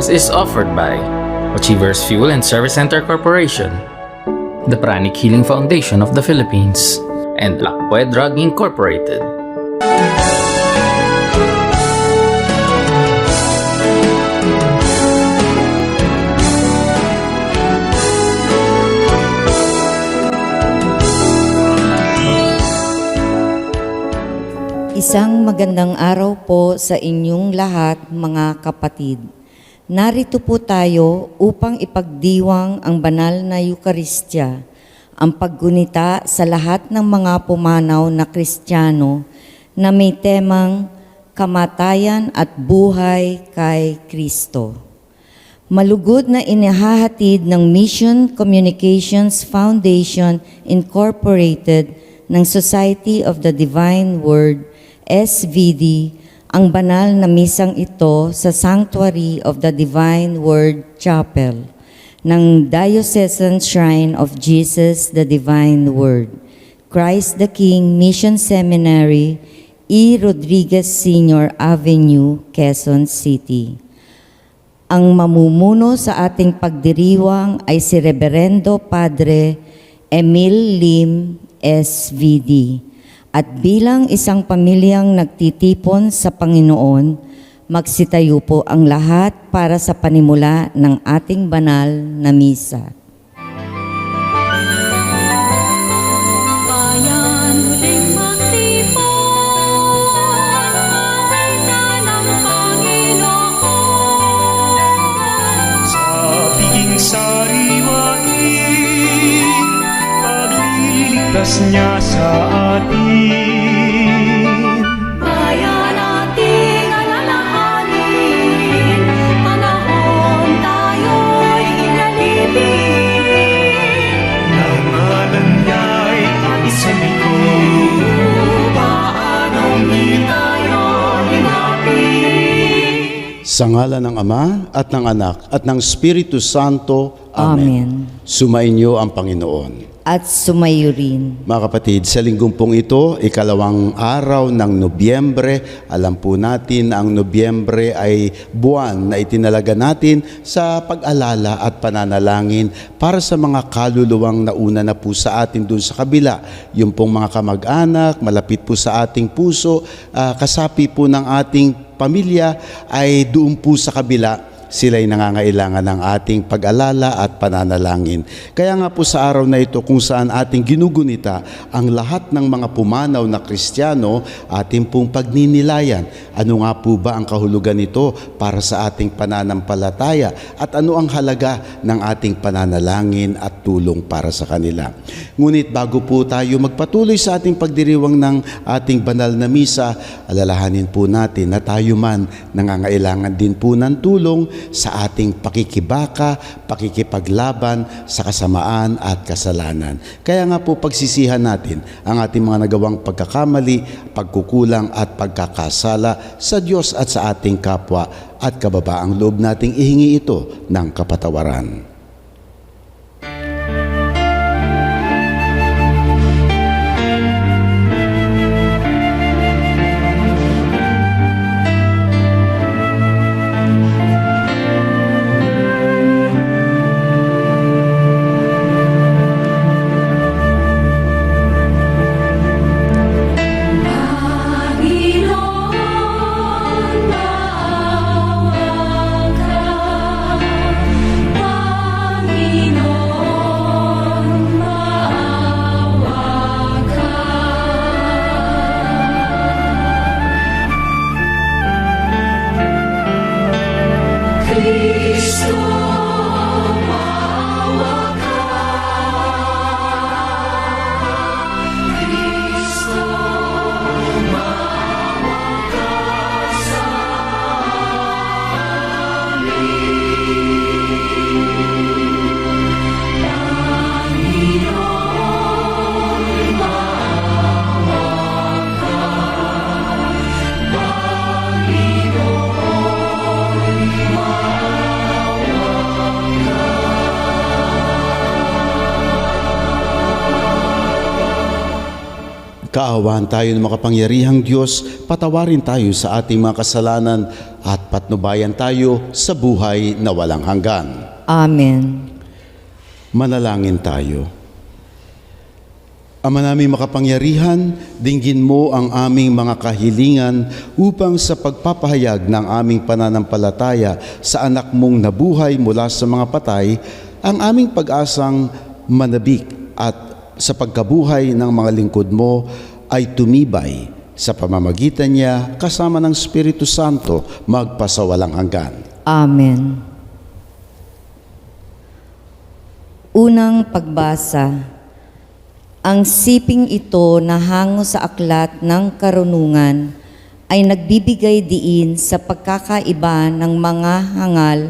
Mass is offered by Achievers Fuel and Service Center Corporation, the Pranic Healing Foundation of the Philippines, and Lakpue Drug Incorporated. Isang magandang araw po sa inyong lahat, mga kapatid. Narito po tayo upang ipagdiwang ang banal na Eukaristya, ang paggunita sa lahat ng mga pumanaw na Kristiyano na may temang kamatayan at buhay kay Kristo. Malugod na inihahatid ng Mission Communications Foundation Incorporated ng Society of the Divine Word, SVD, ang banal na misang ito sa Sanctuary of the Divine Word Chapel ng Diocesan Shrine of Jesus the Divine Word, Christ the King Mission Seminary, E. Rodriguez Sr. Avenue, Quezon City. Ang mamumuno sa ating pagdiriwang ay si Reverendo Padre Emil Lim, SVD. At bilang isang pamilyang nagtitipon sa Panginoon, magsitayo po ang lahat para sa panimula ng ating banal na misa. Bayan huling magtipon, makita ng Panginoon. Sa piging sariwain, pagliligtas niya sa atin. Bayan ating alalahanin, panahon tayo'y inalipin. Nangalan niya'y isumikot. Paanong di tayo hinapin? Sa ngalan ng Ama at ng Anak at ng Espiritu Santo. Amen. Sumainyo ang Panginoon. At sumayo rin. Mga kapatid, sa linggong pong ito, ikalawang araw ng Nobyembre, alam po natin na ang Nobyembre ay buwan na itinalaga natin sa pag-alala at pananalangin para sa mga kaluluwang nauna na po sa atin dun sa kabila. Yung pong mga kamag-anak, malapit po sa ating puso, kasapi po ng ating pamilya ay doon po sa kabila. Sila'y nangangailangan ng ating pag-alala at pananalangin. Kaya nga po sa araw na ito kung saan ating ginugunita ang lahat ng mga pumanaw na Kristiyano, ating pong pagninilayan. Ano nga po ba ang kahulugan nito para sa ating pananampalataya at ano ang halaga ng ating pananalangin at tulong para sa kanila. Ngunit bago po tayo magpatuloy sa ating pagdiriwang ng ating banal na misa, alalahanin po natin na tayo man nangangailangan din po ng tulong sa ating pakikibaka, pakikipaglaban sa kasamaan at kasalanan. Kaya nga po pagsisihan natin ang ating mga nagawang pagkakamali, pagkukulang at pagkakasala sa Diyos at sa ating kapwa at kababaang loob nating ihingi ito ng kapatawaran. Panginoon, maawa ka. Kaawaan tayo ng makapangyarihang Diyos, patawarin tayo sa ating mga kasalanan at patnubayan tayo sa buhay na walang hanggan. Amen. Manalangin tayo. Ama naming makapangyarihan, dinggin mo ang aming mga kahilingan upang sa pagpapahayag ng aming pananampalataya sa anak mong nabuhay mula sa mga patay, ang aming pag-asang manabik at sa pagkabuhay ng mga lingkod mo ay tumibay sa pamamagitan niya kasama ng Espiritu Santo magpasawalang hanggan. Amen. Unang pagbasa. Ang siping ito na hango sa aklat ng karunungan ay nagbibigay diin sa pagkakaiba ng mga hangal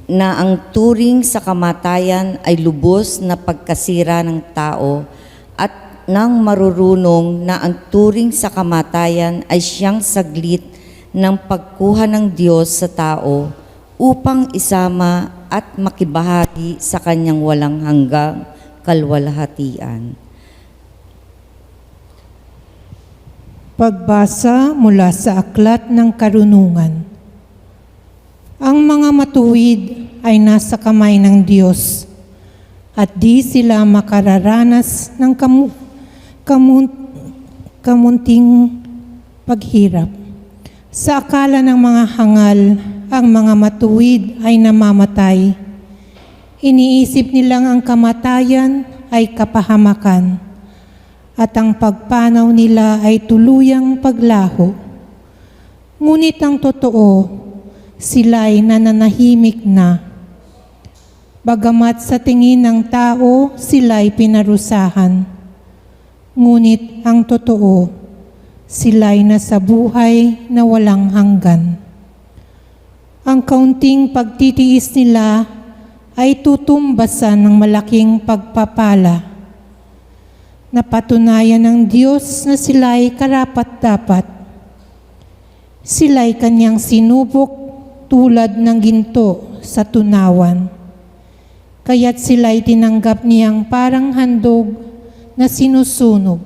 na ang turing sa kamatayan ay lubos na pagkasira ng tao at ng marurunong na ang turing sa kamatayan ay siyang saglit ng pagkuha ng Diyos sa tao upang isama at makibahagi sa kanyang walang hanggang kalwalhatian. Pagbasa mula sa Aklat ng Karunungan. Ang mga matuwid ay nasa kamay ng Diyos, at di sila makararanas ng kamunting paghirap. Sa akala ng mga hangal, ang mga matuwid ay namamatay. Iniisip nilang ang kamatayan ay kapahamakan, at ang pagpanaw nila ay tuluyang paglaho. Ngunit ang totoo, sila'y nananahimik na. Bagamat sa tingin ng tao, sila'y pinarusahan. Ngunit ang totoo, sila'y nasa buhay na walang hanggan. Ang kaunting pagtitiis nila ay tutumbasan ng malaking pagpapala. Napatunayan ng Diyos na sila'y karapat-dapat. Sila'y kanyang sinubok tulad ng ginto sa tunawan. Kaya't sila'y tinanggap niyang parang handog na sinusunog.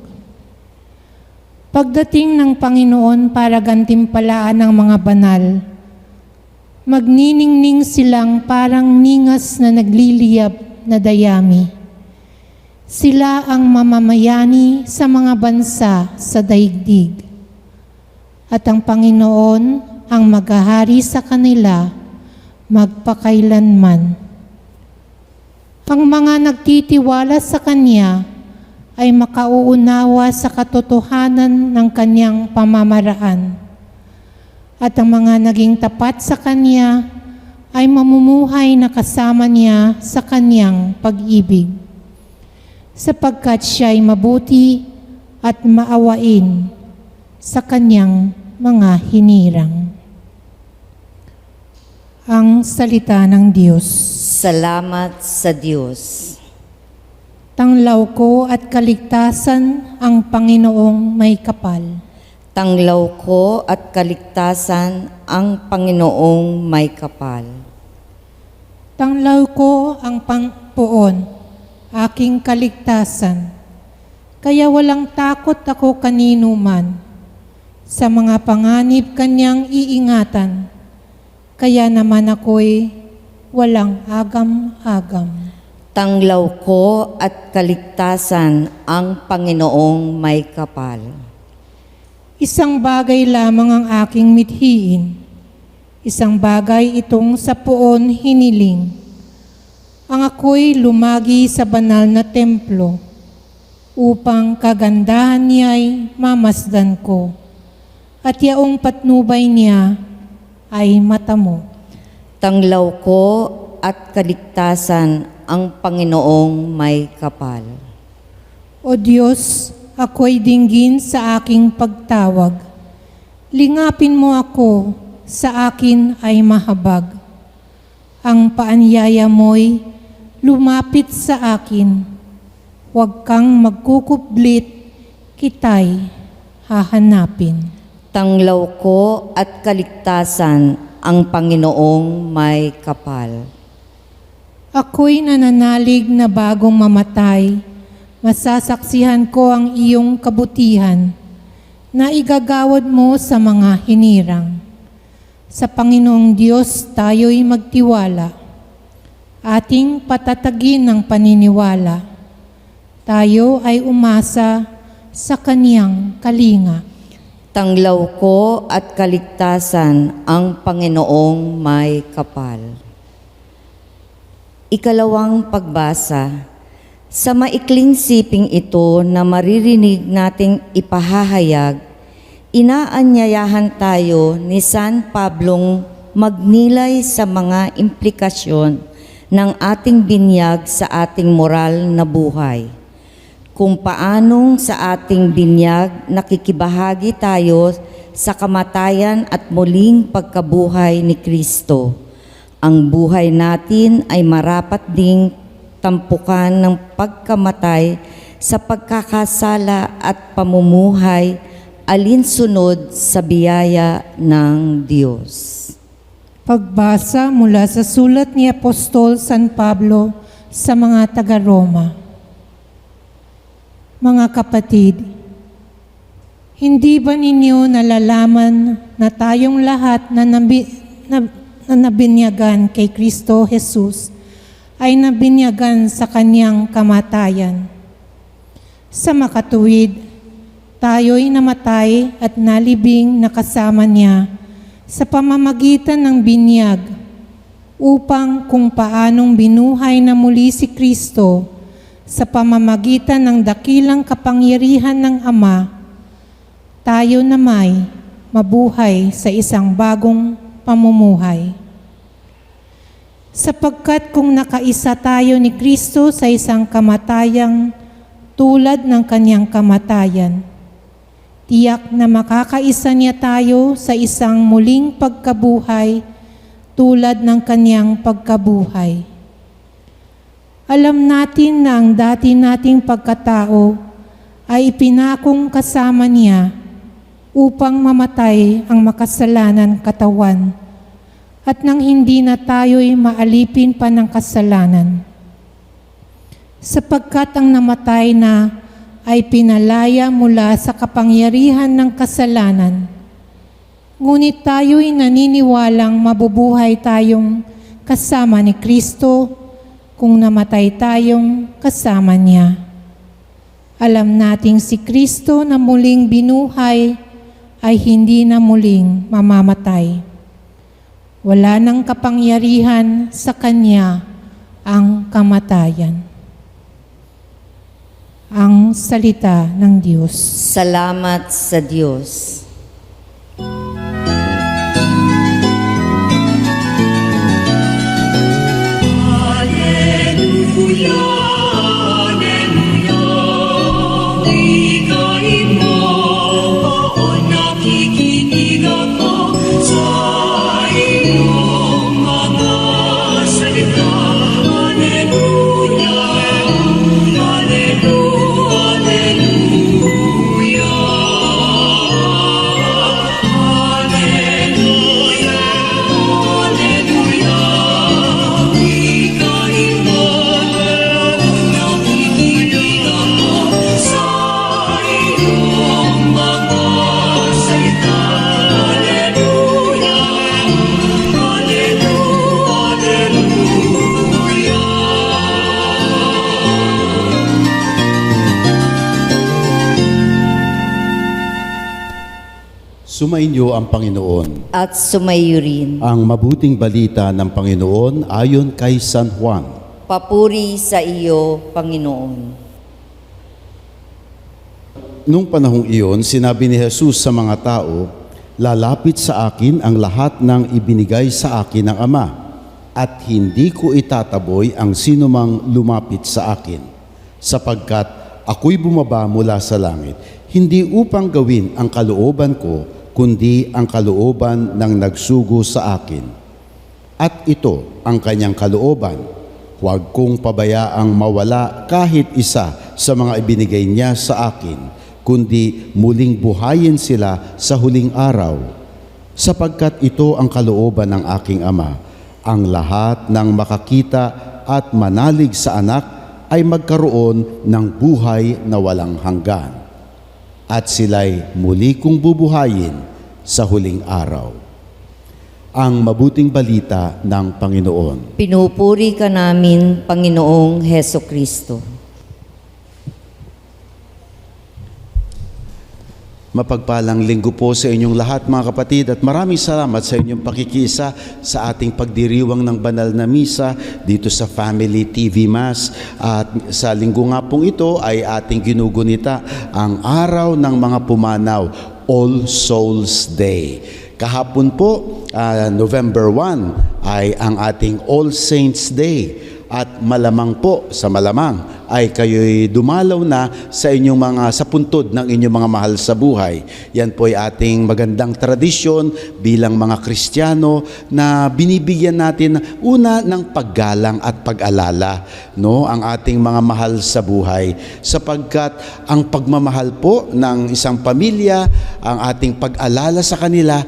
Pagdating ng Panginoon para gantimpalaan ang mga banal, magniningning silang parang ningas na nagliliyab na dayami. Sila ang mamamayani sa mga bansa sa daigdig. At ang Panginoon ang maghahari sa kanila magpakailanman. Ang mga nagtitiwala sa Kanya ay makauunawa sa katotohanan ng Kanyang pamamaraan. At ang mga naging tapat sa Kanya ay mamumuhay na kasama Niya sa Kanyang pag-ibig, sapagkat Siya'y mabuti at maawain sa Kanyang mga hinirang. Ang salita ng Diyos. Salamat sa Diyos. Tanglaw ko at kaligtasan ang Panginoong may kapal. Tanglaw ko at kaligtasan ang Panginoong may kapal. Tanglaw ko ang Panginoon, aking kaligtasan. Kaya walang takot ako kanino man. Sa mga panganib kanyang iingatan. Kaya naman ako'y walang agam-agam. Tanglaw ko at kaligtasan ang Panginoong may kapal. Isang bagay lamang ang aking mithiin. Isang bagay itong sa poon hiniling. Ang ako'y lumagi sa banal na templo upang kagandahan niya'y mamasdan ko at yaong patnubay niya ay matamo. Tanglaw ko at kaligtasan ang Panginoong may kapal. O Diyos, ako'y dinggin sa aking pagtawag. Lingapin mo ako, sa akin ay mahabag. Ang paanyaya mo'y lumapit sa akin. Huwag kang magkukublit, kita'y hahanapin. Tanglaw ko at kaligtasan ang Panginoong may kapal. Ako'y nananalig na bagong mamatay, Masasaksihan ko ang iyong kabutihan na igagawad mo sa mga hinirang. Sa Panginoong Diyos tayo'y magtiwala. Ating patatagin ng paniniwala. Tayo ay umasa sa Kaniyang kalinga. Tanglaw ko at kaligtasan ang Panginoong may kapal. Ikalawang pagbasa. Sa maikling siping ito na maririnig nating ipahahayag, inaanyayahan tayo ni San Pablong magnilay sa mga implikasyon ng ating binyag sa ating moral na buhay. Kung paanong sa ating binyag nakikibahagi tayo sa kamatayan at muling pagkabuhay ni Kristo. Ang buhay natin ay marapat ding tampukan ng pagkamatay sa pagkakasala at pamumuhay alinsunod sa biyaya ng Diyos. Pagbasa mula sa sulat ni Apostol San Pablo sa mga taga-Roma. Mga kapatid, hindi ba ninyo nalalaman na tayong lahat na nabinyagan kay Kristo Jesus ay nabinyagan sa Kaniyang kamatayan? Sa makatuwid, tayo'y namatay at nalibing na kasama Niya sa pamamagitan ng binyag upang kung paanong binuhay na muli si Kristo sa pamamagitan ng dakilang kapangyarihan ng Ama, tayo na may mabuhay sa isang bagong pamumuhay. Sapagkat kung nakaisa tayo ni Kristo sa isang kamatayang tulad ng Kaniyang kamatayan, tiyak na makakaisa Niya tayo sa isang muling pagkabuhay tulad ng Kaniyang pagkabuhay. Alam natin na ang dati nating pagkatao ay ipinakong kasama Niya upang mamatay ang makasalanan katawan at nang hindi na tayo'y maalipin pa ng kasalanan. Sapagkat ang namatay na ay pinalaya mula sa kapangyarihan ng kasalanan, ngunit tayo'y naniniwalang mabubuhay tayong kasama ni Kristo kung namatay tayong kasama Niya. Alam nating si Kristo na muling binuhay ay hindi na muling mamamatay. Wala nang kapangyarihan sa Kanya ang kamatayan. Ang salita ng Diyos. Salamat sa Diyos. Sumainyo ang Panginoon. At sumayo rin. Ang mabuting balita ng Panginoon ayon kay San Juan. Papuri sa iyo, Panginoon. Nung panahong iyon, sinabi ni Jesus sa mga tao, "Lalapit sa akin ang lahat ng ibinigay sa akin ng Ama, at hindi ko itataboy ang sinumang lumapit sa akin, sapagkat ako'y bumaba mula sa langit, hindi upang gawin ang kalooban ko, kundi ang kalooban ng nagsugo sa akin. At ito ang kanyang kalooban, huwag kong pabayaang mawala kahit isa sa mga ibinigay niya sa akin, kundi muling buhayin sila sa huling araw. Sapagkat ito ang kalooban ng aking Ama, ang lahat ng makakita at manalig sa anak ay magkaroon ng buhay na walang hanggan. At sila'y muli kong bubuhayin sa huling araw. Ang mabuting balita ng Panginoon. Pinupuri ka namin, Panginoong Heso Kristo. Mapagpalang linggo po sa inyong lahat mga kapatid at maraming salamat sa inyong pakikisa sa ating pagdiriwang ng banal na misa dito sa Family TV Mass. At sa linggo nga pong ito ay ating ginugunita ang araw ng mga pumanaw, All Souls Day. Kahapon po, November 1 ay ang ating All Saints Day. At malamang po, sa malamang, ay kayo'y dumalaw na sa inyong sa puntod ng inyong mga mahal sa buhay. Yan po ay ating magandang tradisyon bilang mga Kristiyano na binibigyan natin una ng paggalang at pag-alala, no, ang ating mga mahal sa buhay. Sapagkat ang pagmamahal po ng isang pamilya, ang ating pag-alala sa kanila,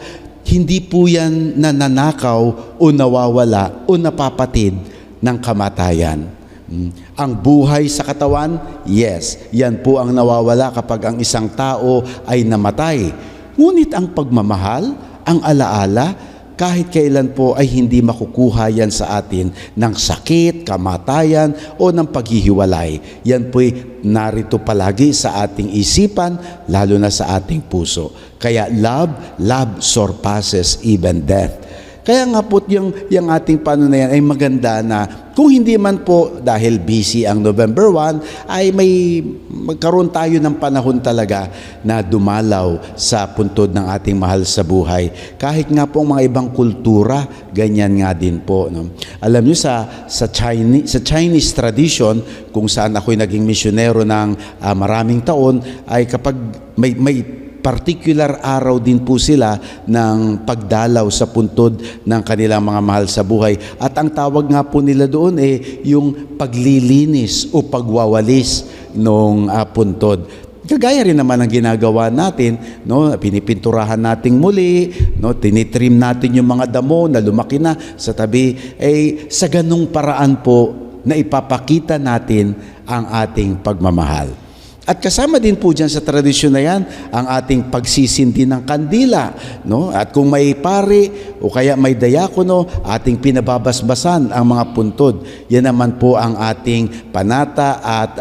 hindi po yan nananakaw o nawawala o napapatid ng kamatayan. Ang buhay sa katawan, yes, yan po ang nawawala kapag ang isang tao ay namatay. Ngunit ang pagmamahal, ang alaala, kahit kailan po ay hindi makukuha yan sa atin ng sakit, kamatayan o ng paghihiwalay. Yan po'y narito palagi sa ating isipan, lalo na sa ating puso. Kaya love surpasses even death. Kaya nga po yung ating pananayan ay maganda na kung hindi man po dahil busy ang November 1 ay magkaroon tayo ng panahon talaga na dumalaw sa puntod ng ating mahal sa buhay. Kahit nga po mga ibang kultura, ganyan nga din po. No? Alam niyo sa Chinese tradition, kung saan ako'y naging misyonero ng maraming taon, ay kapag may particular araw din po sila ng pagdalaw sa puntod ng kanilang mga mahal sa buhay. At ang tawag nga po nila doon yung paglilinis o pagwawalis ng puntod. Kagaya rin naman ang ginagawa natin, no, pinipinturahan nating muli, no, tinitrim natin yung mga damo na lumaki na sa tabi. Sa ganung paraan po na ipapakita natin ang ating pagmamahal. At kasama din po dyan sa tradisyon na yan, ang ating pagsisindi ng kandila. No? At kung may pari o kaya may dayakono, ating pinababasbasan ang mga puntod. Yan naman po ang ating panata at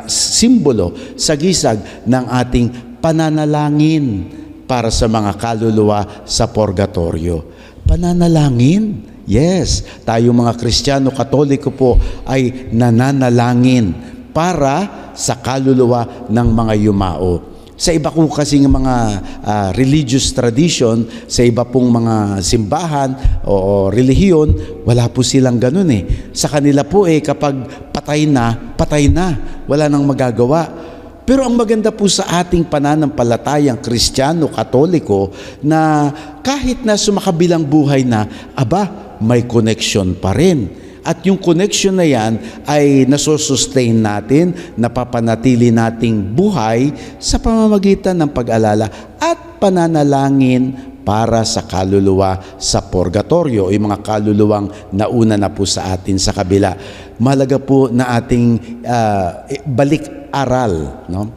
simbolo sa gisag ng ating pananalangin para sa mga kaluluwa sa purgatorio. Pananalangin? Yes, tayo mga Kristiyano Katoliko po ay nananalangin para sa kaluluwa ng mga yumao. Sa iba po kasing mga religious tradition, sa iba pong mga simbahan o relihiyon, wala po silang ganun Sa kanila po kapag patay na, wala nang magagawa. Pero ang maganda po sa ating pananampalatayang Kristiyano, Katoliko, na kahit na sumakabilang buhay na, may connection pa rin. At yung connection na yan ay nasosustain natin, napapanatili nating buhay sa pamamagitan ng pag-alala at pananalangin para sa kaluluwa sa purgatorio, yung mga kaluluwang nauna na po sa atin sa kabila. Mahalaga po na ating balik-aral, no?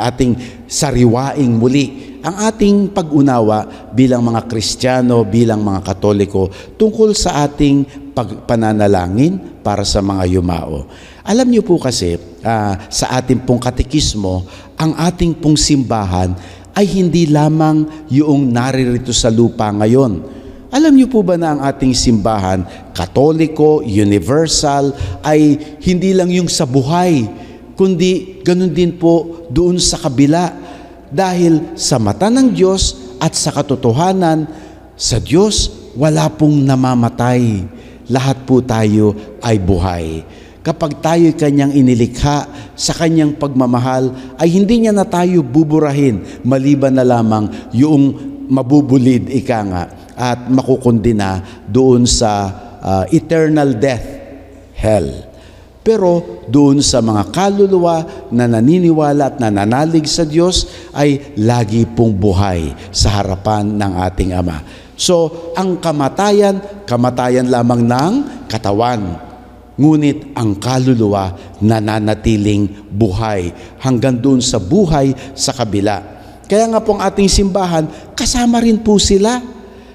Ating sariwaing muli ang ating pag-unawa bilang mga Kristiyano, bilang mga Katoliko tungkol sa ating pananalangin para sa mga yumao. Alam niyo po kasi sa ating pong katekismo, ang ating pong simbahan ay hindi lamang yung naririto sa lupa ngayon. Alam niyo po ba na ang ating simbahan, Katoliko, universal, ay hindi lang yung sa buhay, kundi ganun din po doon sa kabila. Dahil sa mata ng Diyos at sa katotohanan, sa Diyos wala pong namamatay. Lahat po tayo ay buhay. Kapag tayo'y Kanyang inilikha sa Kanyang pagmamahal, ay hindi niya na tayo buburahin, maliban na lamang yung mabubulid at makukundina doon sa eternal death, hell. Pero doon sa mga kaluluwa na naniniwala at nananalig sa Diyos ay lagi pong buhay sa harapan ng ating Ama. So, ang kamatayan lamang ng katawan. ngunit ang kaluluwa nananatiling buhay hanggang doon sa buhay sa kabila. Kaya nga po ang ating simbahan, kasama rin po sila.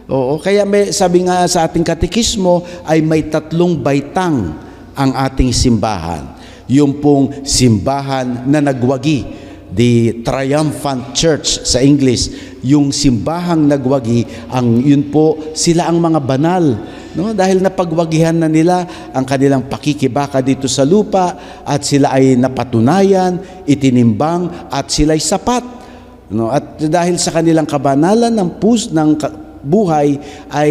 Oo, kaya sabi nga sa ating katekismo ay may 3 baitang ang ating simbahan. Yung pong simbahan na nagwagi, the triumphant church sa English, yung simbahang nagwagi, yun po, sila ang mga banal. No? Dahil napagwagihan na nila ang kanilang pakikibaka dito sa lupa at sila ay napatunayan, itinimbang at sila ay sapat. No? At dahil sa kanilang kabanalan ng buhay ay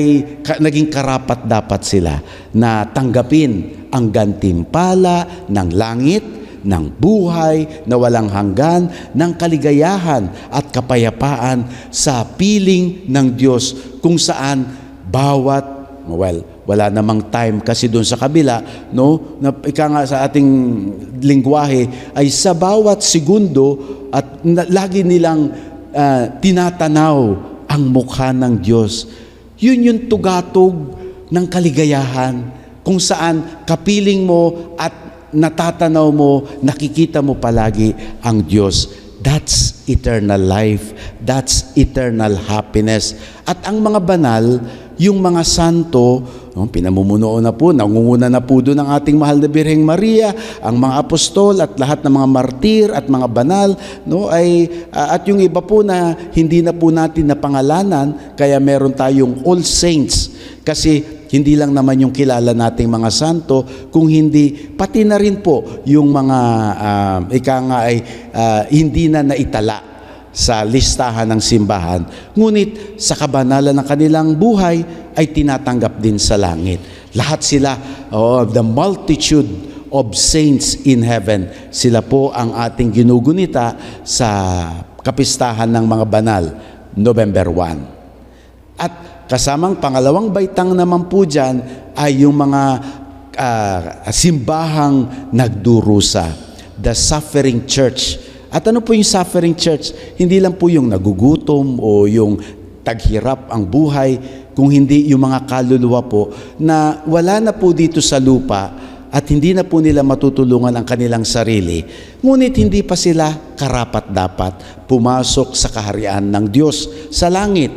naging karapat dapat sila na tanggapin ang gantimpala ng langit, ng buhay na walang hanggan, ng kaligayahan at kapayapaan sa piling ng Diyos kung saan wala namang time kasi doon sa kabila, no? Na ika nga sa ating lingwahe ay sa bawat segundo at lagi nilang tinatanaw ang mukha ng Diyos. Yun yung tugatog ng kaligayahan kung saan kapiling mo at natatanaw mo, nakikita mo palagi ang Diyos. That's eternal life. That's eternal happiness. At ang mga banal, yung mga santo, pinamumuno na po, nangunguna na po doon ang ating mahal na Birheng Maria, ang mga apostol at lahat ng mga martir at mga banal, no, at yung iba po na hindi na po natin napangalanan, kaya meron tayong all saints. Kasi hindi lang naman yung kilala nating mga santo, kung hindi, pati na rin po yung mga hindi na naitala sa listahan ng simbahan. Ngunit sa kabanalan ng kanilang buhay ay tinatanggap din sa langit. Lahat sila, the multitude of saints in heaven, sila po ang ating ginugunita sa kapistahan ng mga banal, November 1. At kasamang pangalawang baitang naman po dyan ay yung mga simbahang nagdurusa, the suffering church. At ano po yung suffering church? Hindi lang po yung nagugutom o yung taghirap ang buhay, kung hindi yung mga kaluluwa po na wala na po dito sa lupa at hindi na po nila matutulungan ang kanilang sarili. Ngunit hindi pa sila karapat-dapat pumasok sa kaharian ng Diyos sa langit.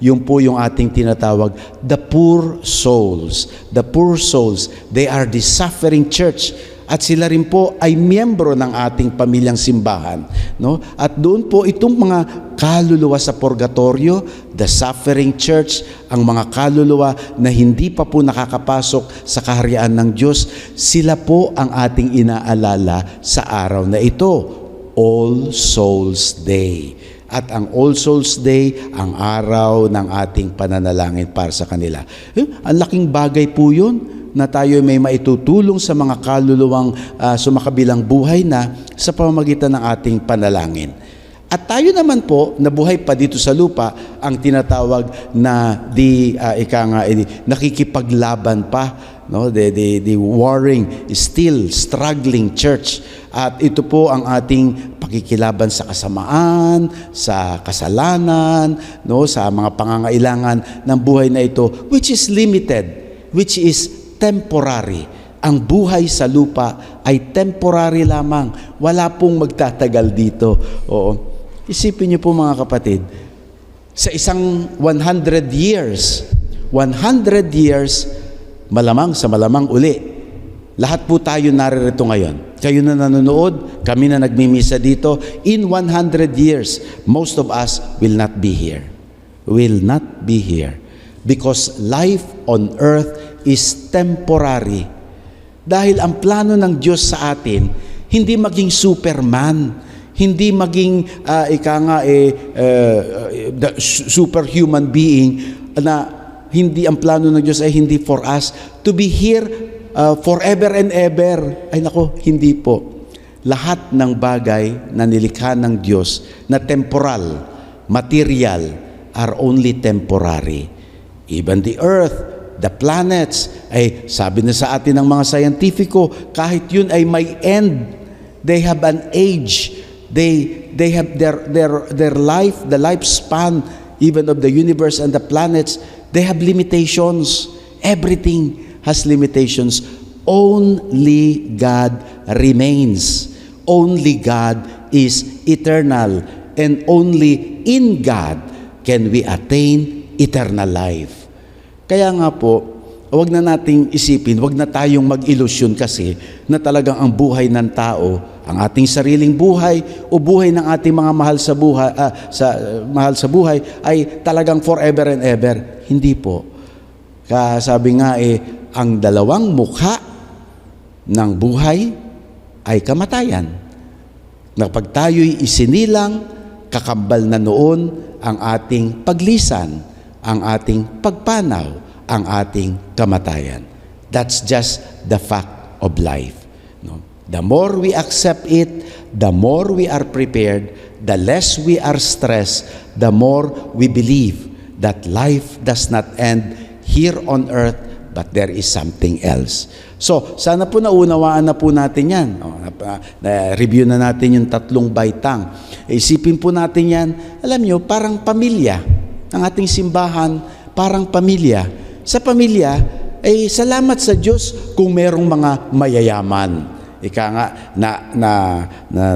Yung po yung ating tinatawag, the poor souls. The poor souls, they are the suffering church. At sila rin po ay miyembro ng ating pamilyang simbahan. No? At doon po itong mga kaluluwa sa purgatorio, the suffering church, ang mga kaluluwa na hindi pa po nakakapasok sa kaharian ng Diyos, sila po ang ating inaalala sa araw na ito, All Souls Day. At ang All Souls Day, ang araw ng ating pananalangin para sa kanila. Ang laking bagay po yun na tayo may maitutulong sa mga kaluluwang sumakabilang buhay na sa pamamagitan ng ating panalangin. At tayo naman po, na buhay pa dito sa lupa, ang tinatawag na nakikipaglaban pa, no? The warring, still struggling church. At ito po ang ating pakikilaban sa kasamaan, sa kasalanan, no? Sa mga pangangailangan ng buhay na ito, which is limited, which is temporary. Ang buhay sa lupa ay temporary lamang. Wala pong magtatagal dito. Oo. Isipin niyo po mga kapatid, sa isang 100 years, malamang sa malamang uli, lahat po tayo naririto ngayon. Kayo na nanonood, kami na nagmimisa dito, in 100 years, most of us will not be here. Will not be here. Because life on earth is temporary. Dahil ang plano ng Diyos sa atin, hindi maging Superman, hindi maging superhuman being, na hindi ang plano ng Diyos ay hindi for us to be here forever and ever. Ay nako, hindi po. Lahat ng bagay na nilikha ng Diyos na temporal, material, are only temporary. Even the earth, the planets, ay sabi na sa atin ng mga scientifico, kahit yun ay may end, they have an age, they have their life, the lifespan even of the universe and the planets, they have limitations. Everything has limitations. Only God remains. Only God is eternal. And only in God can we attain eternal life. Kaya nga po, huwag na nating isipin, huwag na tayong mag-ilusyon kasi na talagang ang buhay ng tao, ang ating sariling buhay o buhay ng ating mga mahal sa buhay ay talagang forever and ever. Hindi po. Sabi nga ang dalawang mukha ng buhay ay kamatayan. Na pag tayo'y isinilang, kakambal na noon ang ating paglisan, ang ating pagpanaw, ang ating kamatayan. That's just the fact of life. No? The more we accept it, the more we are prepared, the less we are stressed, the more we believe that life does not end here on earth, but there is something else. So, sana po naunawaan na po natin yan. Review na natin yung 3 baitang. Isipin po natin yan, alam nyo, parang pamilya. Ang ating simbahan, parang pamilya. Sa pamilya, salamat sa Diyos kung merong mga mayayaman. Ika nga, na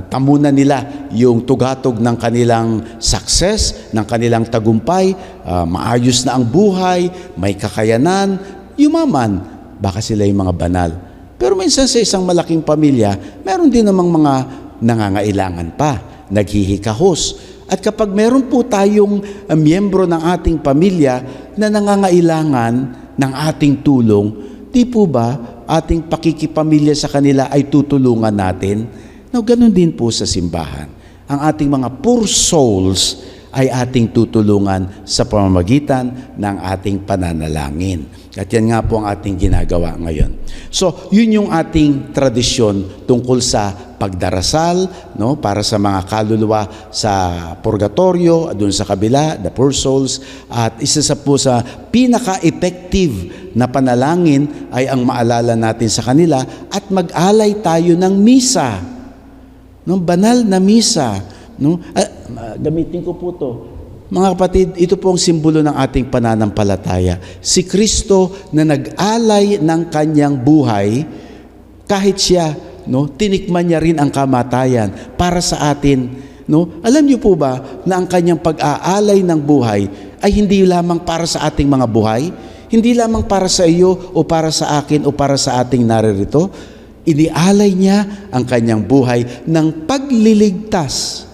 tamunan nila yung tugatog ng kanilang success, ng kanilang tagumpay, maayos na ang buhay, may kakayanan, yumaman. Baka sila yung mga banal. Pero minsan sa isang malaking pamilya, meron din namang mga nangangailangan pa, naghihikahos. At kapag meron po tayong miyembro ng ating pamilya na nangangailangan ng ating tulong, di po ba ating pakikipamilya sa kanila ay tutulungan natin? No, ganun din po sa simbahan. Ang ating mga poor souls ay ating tutulungan sa pamamagitan ng ating pananalangin. At yan nga po ang ating ginagawa ngayon. So, yun yung ating tradisyon tungkol sa pagdarasal, no, para sa mga kaluluwa sa purgatorio, doon sa kabila, the poor souls. At isa sa pinaka-effective na panalangin ay ang maalala natin sa kanila at mag-alay tayo ng misa. No, banal na misa. No? Gamitin ko po to. Mga kapatid, ito po ang simbolo ng ating pananampalataya. Si Kristo na nag-alay ng kanyang buhay, kahit siya, no, tinikman niya rin ang kamatayan para sa atin. No? Alam niyo po ba na ang kanyang pag-aalay ng buhay ay hindi lamang para sa ating mga buhay, hindi lamang para sa iyo o para sa akin o para sa ating naririto. Inialay niya ang kanyang buhay ng pagliligtas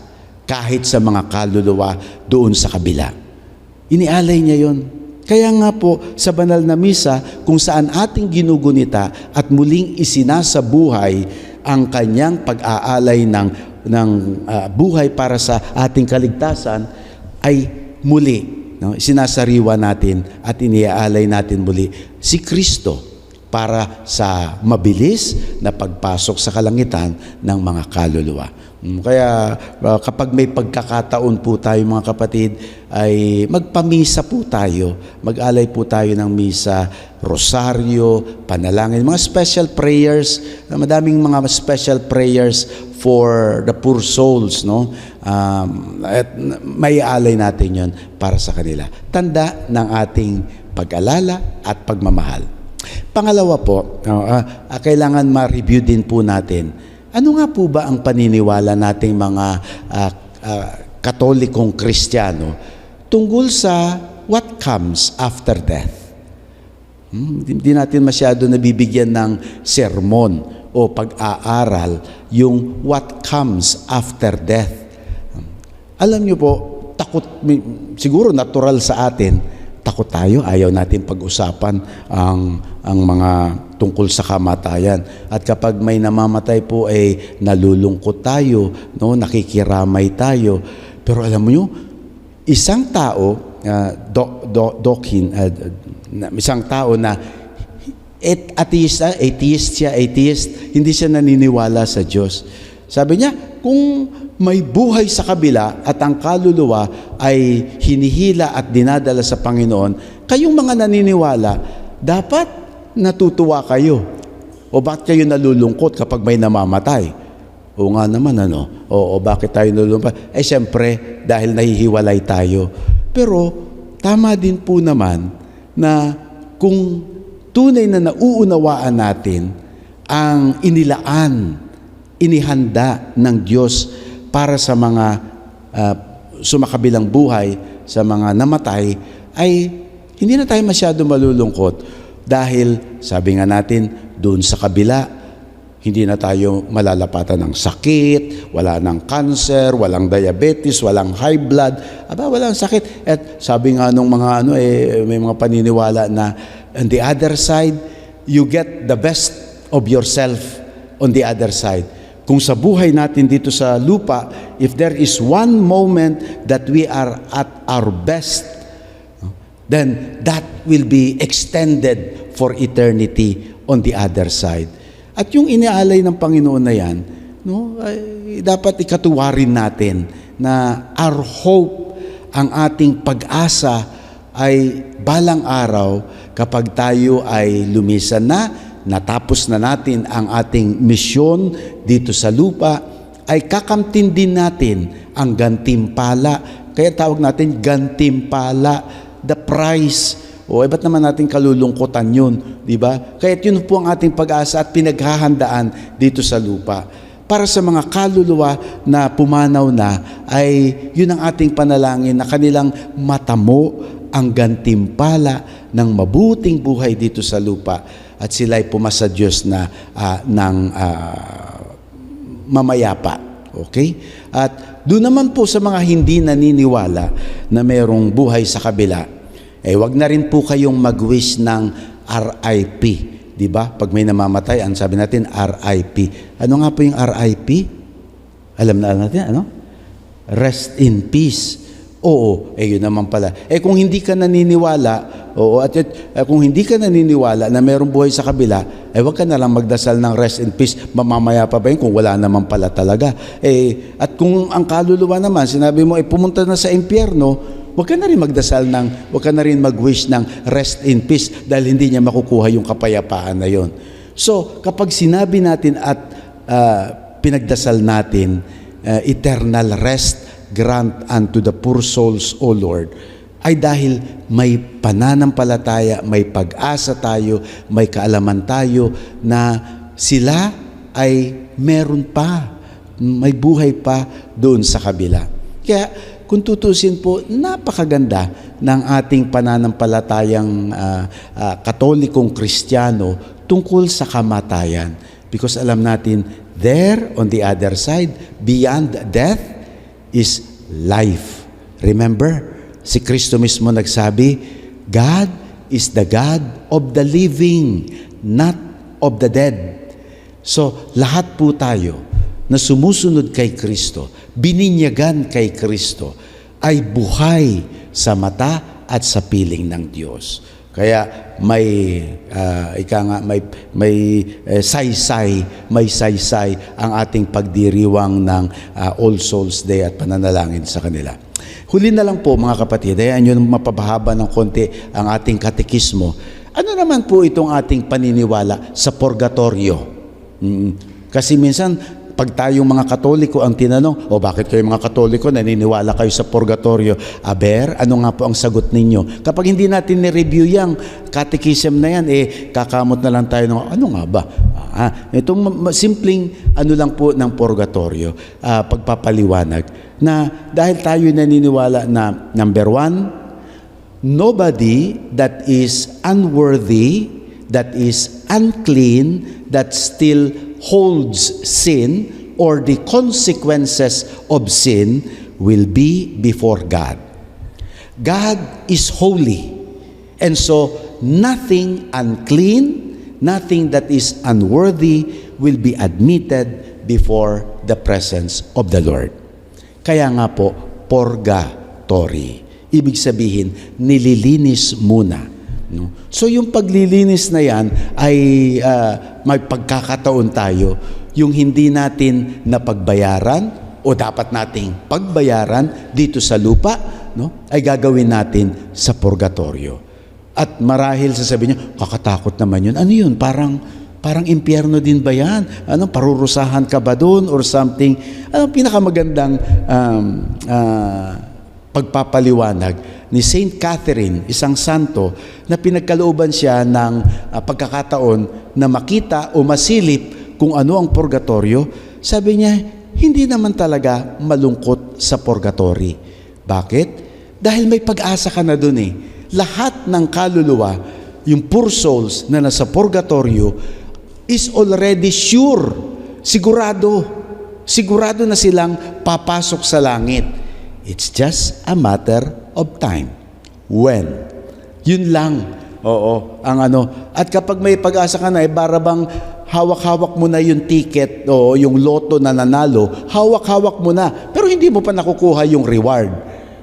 kahit sa mga kaluluwa doon sa kabila. Inialay niya yon. Kaya nga po sa banal na misa kung saan ating ginugunita at muling isinasabuhay ang kanyang pag-aalay ng buhay para sa ating kaligtasan ay muli, no, sinasariwa natin at iniaalay natin muli si Kristo para sa mabilis na pagpasok sa kalangitan ng mga kaluluwa. Kaya kapag may pagkakataon po tayo mga kapatid, ay magpamisa po tayo. Mag-alay po tayo ng misa, rosaryo, panalangin, mga special prayers, madaming mga special prayers for the poor souls, no? At may alay natin yon para sa kanila. Tanda ng ating pag-alala at pagmamahal. Pangalawa po, kailangan ma-review din po natin. Ano nga po ba ang paniniwala nating mga Katolikong Kristiyano tungkol sa what comes after death? Hindi natin masyado nabibigyan ng sermon o pag-aaral yung what comes after death. Alam niyo po, takot, siguro natural sa atin, takot tayo, ayaw natin pag-usapan ang mga tungkol sa kamatayan. At kapag may namamatay po ay nalulungkot tayo, no, nakikiramay tayo. Pero alam mo nyo, isang tao, isang tao na atheist, hindi siya naniniwala sa Diyos. Sabi niya, kung may buhay sa kabila at ang kaluluwa ay hinihila at dinadala sa Panginoon, kayong mga naniniwala, dapat natutuwa kayo. O bakit kayo nalulungkot kapag may namamatay? O nga naman, ano? O bakit tayo nalulungkot? Siyempre, dahil nahihiwalay tayo. Pero, tama din po naman na kung tunay na nauunawaan natin ang inihanda ng Diyos para sa mga sumakabilang buhay, sa mga namatay, ay hindi na tayo masyado malulungkot dahil sabi nga natin, doon sa kabila, hindi na tayo malalapatan ng sakit, wala ng cancer, walang diabetes, walang high blood, walang sakit. At sabi nga nung mga may mga paniniwala na on the other side, you get the best of yourself on the other side. Kung sa buhay natin dito sa lupa, if there is one moment that we are at our best, then that will be extended for eternity on the other side. At yung iniaalay ng Panginoon na yan, ay dapat ikatuwarin natin na our hope, ang ating pag-asa ay balang araw kapag tayo ay lumisan na, natapos na natin ang ating misyon dito sa lupa, ay kakamtin din natin ang gantimpala. Kaya tawag natin gantimpala, the price. Ba't naman natin kalulungkutan yun, di ba? Kaya yun po ang ating pag-asa at pinaghahandaan dito sa lupa. Para sa mga kaluluwa na pumanaw na, ay yun ang ating panalangin na kanilang matamo ang gantimpala ng mabuting buhay dito sa lupa at sila ay pumasa Diyos na ng mamayapa. Okay? At doon naman po sa mga hindi naniniwala na mayroong buhay sa kabila, wag na rin po kayong mag-wish ng RIP. Di ba? Pag may namamatay, ang sabi natin, RIP. Ano nga po yung RIP? Alam na natin, ano? Rest in peace. Oo, yun naman pala. Kung hindi ka naniniwala, kung hindi ka naniniwala na mayroong buhay sa kabila, wag ka na lang magdasal ng rest in peace. Mamamaya pa ba yun kung wala naman pala talaga? At kung ang kaluluwa naman, sinabi mo, pumunta na sa impyerno, wag ka na rin magdasal wag ka na rin mag-wish ng rest in peace dahil hindi niya makukuha yung kapayapaan na yon. So, kapag sinabi natin at pinagdasal natin, eternal rest grant unto the poor souls, O Lord, ay dahil may pananampalataya, may pag-asa tayo, may kaalaman tayo na sila ay meron pa, may buhay pa doon sa kabila. Kaya, kung tutusin po, napakaganda ng ating pananampalatayang katolikong Kristiyano tungkol sa kamatayan. Because alam natin, there on the other side, beyond death, is life. Remember, si Kristo mismo nagsabi, God is the God of the living, not of the dead. So, lahat po tayo na sumusunod kay Kristo, bininyagan kay Kristo, ay buhay sa mata at sa piling ng Diyos. Kaya may saysay ang ating pagdiriwang ng All Souls Day at pananalangin sa kanila. Huli na lang po mga kapatid, hayaan nyo mapabahaba ng konti ang ating katekismo. Ano naman po itong ating paniniwala sa purgatorio? Kasi minsan, pag tayong mga Katoliko ang tinanong, bakit kayo mga Katoliko naniniwala kayo sa purgatorio? Ano nga po ang sagot ninyo? Kapag hindi natin ni-review yung catechism na yan, kakamot na lang tayo ng, ano nga ba? Itong simpleng lang po ng purgatorio, pagpapaliwanag, na dahil tayo naniniwala na, number 1, nobody that is unworthy, that is unclean, that still holds sin or the consequences of sin will be before God. God is holy. And so, nothing unclean, nothing that is unworthy will be admitted before the presence of the Lord. Kaya nga po, purgatory. Ibig sabihin, nililinis muna. No? So yung paglilinis na yan ay may pagkakataon tayo yung hindi natin napagbayaran o dapat nating pagbayaran dito sa lupa, no? Ay gagawin natin sa purgatorio. At marahil sasabihin niyo, kakatakot naman yun. Ano yun? Parang impyerno din ba yan? Parurusahan ka ba doon or something? Anong pinakamagandang pagpapaliwanag ni Saint Catherine, isang santo na pinagkalooban siya ng pagkakataon na makita o masilip kung ano ang purgatorio. Sabi niya, hindi naman talaga malungkot sa purgatory. Bakit? Dahil may pag-asa ka na dun eh. Lahat ng kaluluwa, yung poor souls na nasa purgatorio, is already sure, sigurado na silang papasok sa langit. It's just a matter of time. When? Yun lang. Oo, ang ano. At kapag may pag-asa ka na, barabang hawak-hawak mo na yung ticket o yung loto na nanalo, hawak-hawak mo na, pero hindi mo pa nakukuha yung reward.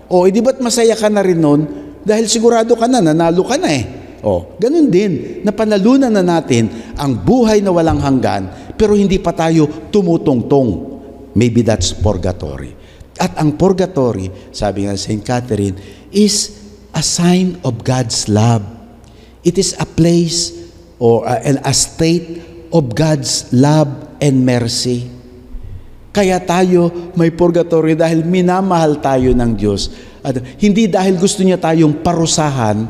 O, di ba't masaya ka na rin nun? Dahil sigurado ka na, nanalo ka na eh. O, ganun din, napanalunan na natin ang buhay na walang hanggan, pero hindi pa tayo tumutungtong. Maybe that's purgatory. At ang purgatory, sabi nga Saint Catherine, is a sign of God's love. It is a place or a state of God's love and mercy. Kaya tayo may purgatory dahil minamahal tayo ng Diyos. At hindi dahil gusto niya tayong parusahan,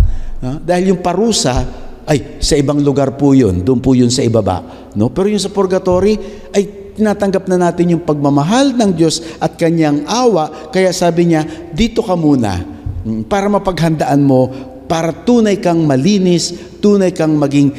dahil yung parusa ay sa ibang lugar po yun, doon po yun sa ibaba. No? Pero yung sa purgatory ay tinatanggap na natin yung pagmamahal ng Diyos at kanyang awa. Kaya sabi niya, dito ka muna para mapaghandaan mo, para tunay kang malinis, tunay kang maging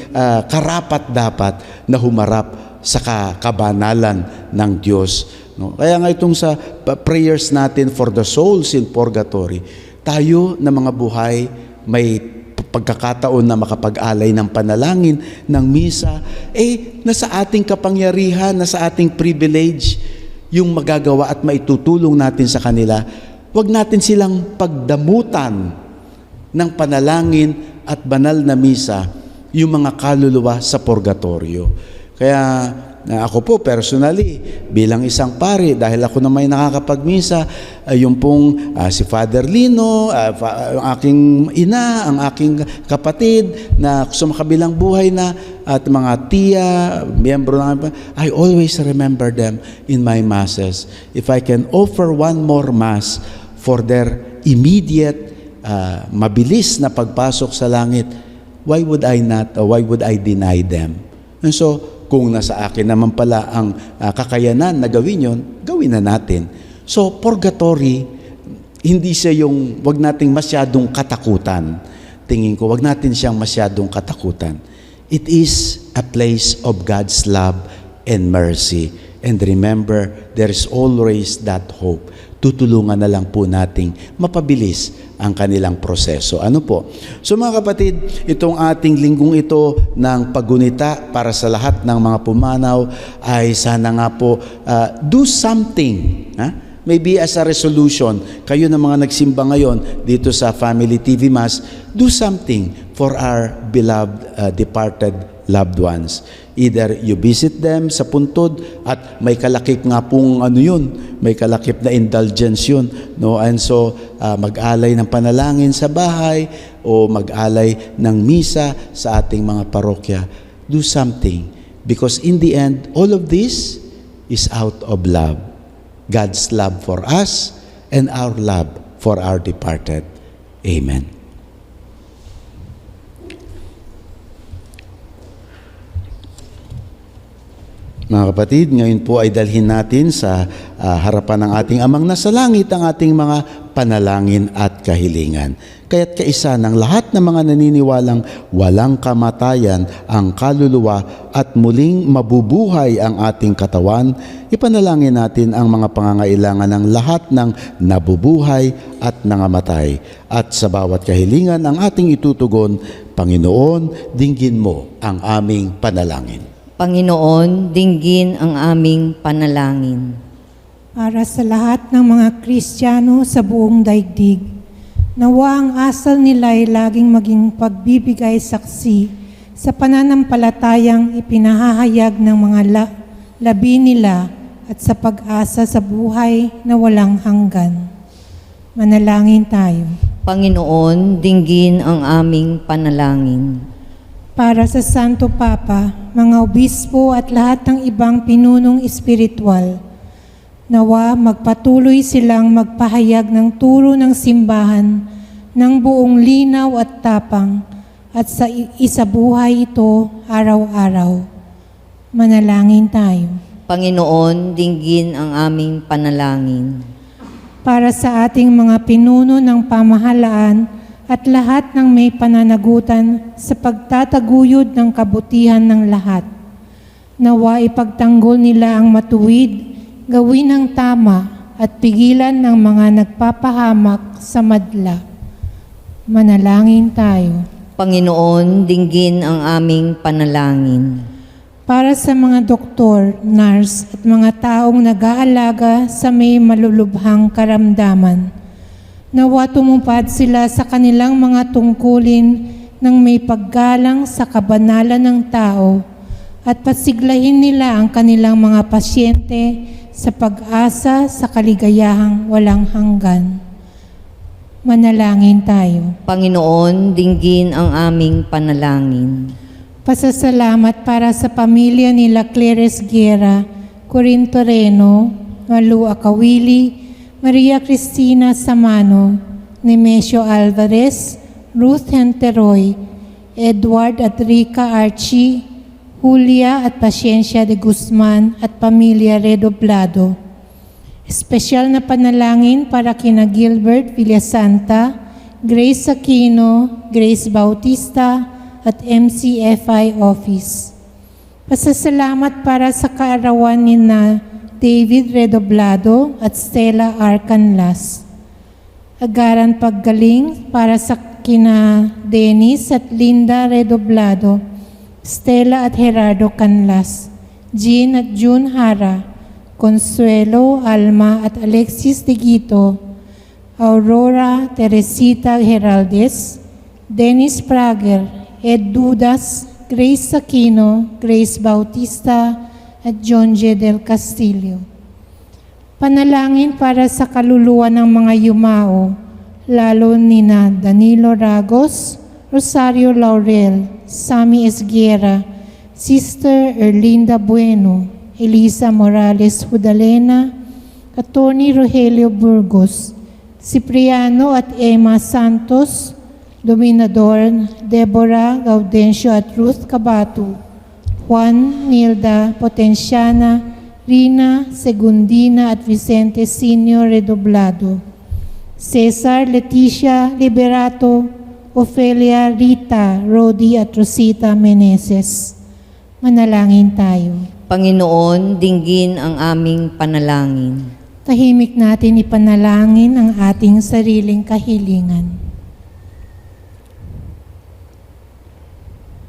karapat-dapat na humarap sa kabanalan ng Diyos. No? Kaya nga itong sa prayers natin for the souls in purgatory, tayo na mga buhay may pagkakataon na makapag-alay ng panalangin, ng misa, nasa ating kapangyarihan, nasa ating privilege, yung magagawa at maitutulong natin sa kanila. Huwag natin silang pagdamutan ng panalangin at banal na misa, yung mga kaluluwa sa purgatorio. Kaya ako po personally, bilang isang pari, dahil ako na may nakakapagmisa, yung pong si Father Lino, ang aking ina, ang aking kapatid na sumakabilang buhay na, at mga tiya, miyembro ng I always remember them in my masses. If I can offer one more mass for their immediate, mabilis na pagpasok sa langit, why would I not, or why would I deny them? And so, kung nasa akin naman pala ang kakayanan na gawin yon, gawin na natin. So, purgatory, hindi siya yung wag nating masyadong katakutan. Tingin ko, wag natin siyang masyadong katakutan. It is a place of God's love and mercy. And remember, there is always that hope. Tutulungan na lang po nating mapabilis ang kanilang proseso. Ano po? So mga kapatid, itong ating linggong ito ng paggunita para sa lahat ng mga pumanaw ay sana nga po do something. Maybe as a resolution, kayo na mga nagsimba ngayon dito sa Family TV Mass, do something for our beloved departed loved ones. Either you visit them sa puntod at may kalakip nga pong may kalakip na indulgence yun. No? And so, mag-alay ng panalangin sa bahay o mag-alay ng misa sa ating mga parokya. Do something. Because in the end, all of this is out of love. God's love for us and our love for our departed. Amen. Mga kapatid, ngayon po ay dalhin natin sa harapan ng ating Amang nasa langit ang ating mga panalangin at kahilingan. Kaya't kaisa ng lahat ng mga naniniwalang walang kamatayan ang kaluluwa at muling mabubuhay ang ating katawan, ipanalangin natin ang mga pangangailangan ng lahat ng nabubuhay at nangamatay. At sa bawat kahilingan ang ating itutugon, Panginoon, dinggin mo ang aming panalangin. Panginoon, dinggin ang aming panalangin. Para sa lahat ng mga Kristiyano sa buong daigdig, nawa ang asal nila ay laging maging pagbibigay saksi sa pananampalatayang ipinahahayag ng mga labi nila at sa pag-asa sa buhay na walang hanggan. Manalangin tayo. Panginoon, dinggin ang aming panalangin. Para sa Santo Papa, mga obispo at lahat ng ibang pinunong espiritual Nawa magpatuloy silang magpahayag ng turo ng simbahan ng buong linaw at tapang at sa isabuhay ito araw-araw. Manalangin tayo. Panginoon, dinggin ang aming panalangin. Para sa ating mga pinuno ng pamahalaan at lahat ng may pananagutan sa pagtataguyod ng kabutihan ng lahat. Nawa ipagtanggol nila ang matuwid, gawin ang tama at pigilan ng mga nagpapahamak sa madla. Manalangin tayo. Panginoon, dinggin ang aming panalangin. Para sa mga doktor, nurse at mga taong nag-aalaga sa may malulubhang karamdaman, nawa tumupad sila sa kanilang mga tungkulin ng may paggalang sa kabanalan ng tao at pasiglahin nila ang kanilang mga pasyente sa pag-asa sa kaligayahang walang hanggan. Manalangin tayo. Panginoon, dinggin ang aming panalangin. Pasasalamat para sa pamilya nila Clarice Guerra, Corinto Reno, Malu Akawili, Maria Cristina Samano, Nemesio Alvarez, Ruth Henteroy, Edward at Rica Archie, Julia at Pasiencia de Guzman at pamilya Redoblado. Espesyal na panalangin para kina Gilbert Villasanta, Grace Aquino, Grace Bautista, at MCFI Office. Pasasalamat para sa kaarawan ni na David Redoblado at Stella Arcanlas. Agaran paggaling para sa kina Dennis at Linda Redoblado, Stella at Gerardo Canlas, Jean at June Hara, Consuelo, Alma at Alexis Digito, Aurora, Teresita Heraldes, Dennis Prager, Ed Dudas, Grace Aquino, Grace Bautista, at John J. del Castillo. Panalangin para sa kaluluwa ng mga yumao, lalo nina Danilo Ragos, Rosario Laurel, Sammy Esguera, Sister Erlinda Bueno, Elisa Morales Hudalena, Attorney Rogelio Burgos, Cipriano at Emma Santos, Dominador, Deborah Gaudencio at Ruth Cabatu, Juan, Nilda, Potenciana, Rina, Segundina at Vicente Senior Redoblado, Cesar, Leticia, Liberato, Ofelia, Rita, Rodi at Rosita Meneses. Manalangin tayo. Panginoon, dinggin ang aming panalangin. Tahimik natin ipanalangin ang ating sariling kahilingan.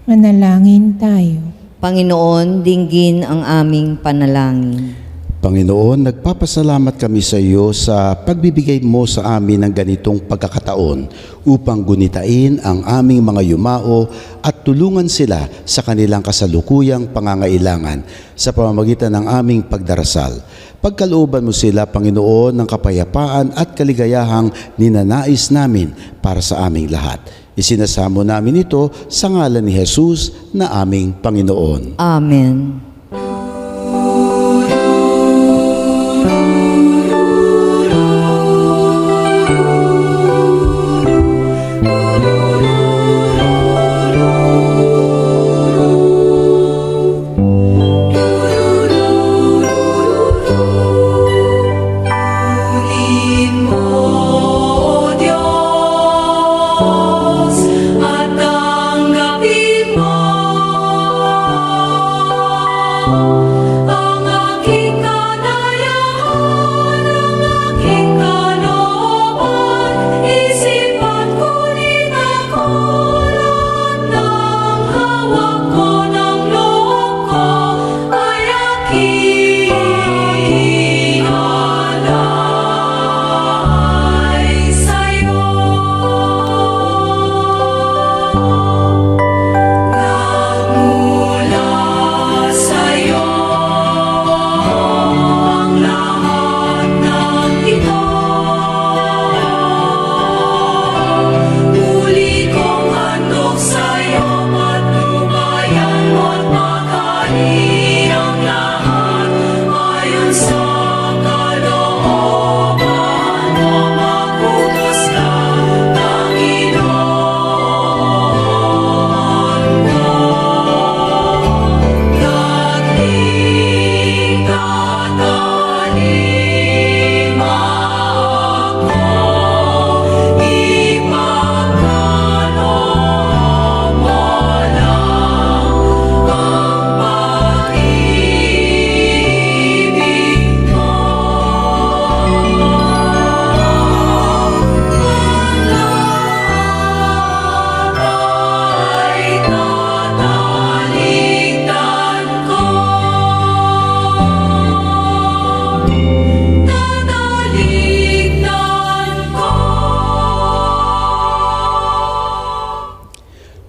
Manalangin tayo. Panginoon, dinggin ang aming panalangin. Panginoon, nagpapasalamat kami sa iyo sa pagbibigay mo sa amin ng ganitong pagkakataon upang gunitain ang aming mga yumao at tulungan sila sa kanilang kasalukuyang pangangailangan sa pamamagitan ng aming pagdarasal. Pagkalooban mo sila, Panginoon, ng kapayapaan at kaligayahang ninanais namin para sa aming lahat. Isinasamo namin ito sa ngalan ni Jesus na aming Panginoon. Amen. At tanggapin mo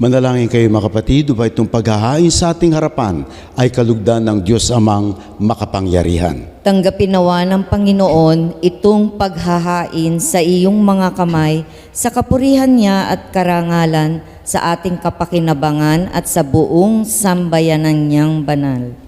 Manalangin kayo mga kapatid, upang itong paghahain sa ating harapan ay kalugdan ng Diyos Amang makapangyarihan. Tanggapin nawa ng Panginoon itong paghahain sa iyong mga kamay sa kapurihan niya at karangalan sa ating kapakinabangan at sa buong sambayanan niyang banal.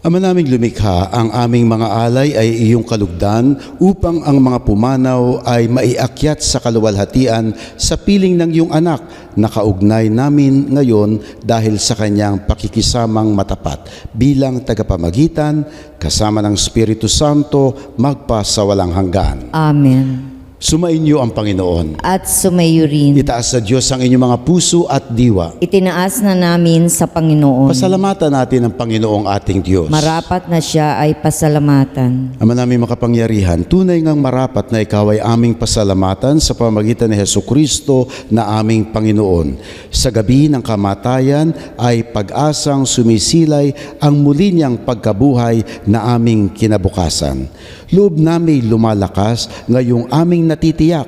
Ama naming lumikha, ang aming mga alay ay iyong kalugdan upang ang mga pumanaw ay maiakyat sa kaluwalhatian sa piling ng iyong anak na kaugnay namin ngayon dahil sa kanyang pakikisamang matapat bilang tagapamagitan kasama ng Espiritu Santo magpa sa walang hanggan. Amen. Sumainyo ang Panginoon. At sumayo rin. Itaas sa Diyos ang inyong mga puso at diwa. Itinaas na namin sa Panginoon. Pasalamatan natin ang Panginoong ating Diyos. Marapat na siya ay pasalamatan. Ama namin makapangyarihan, tunay ngang marapat na ikaw ay aming pasalamatan sa pamamagitan ni Hesukristo na aming Panginoon. Sa gabi ng kamatayan ay pag-asang sumisilay ang muli niyang pagkabuhay na aming kinabukasan. Loob namin lumalakas ngayong aming natitiyak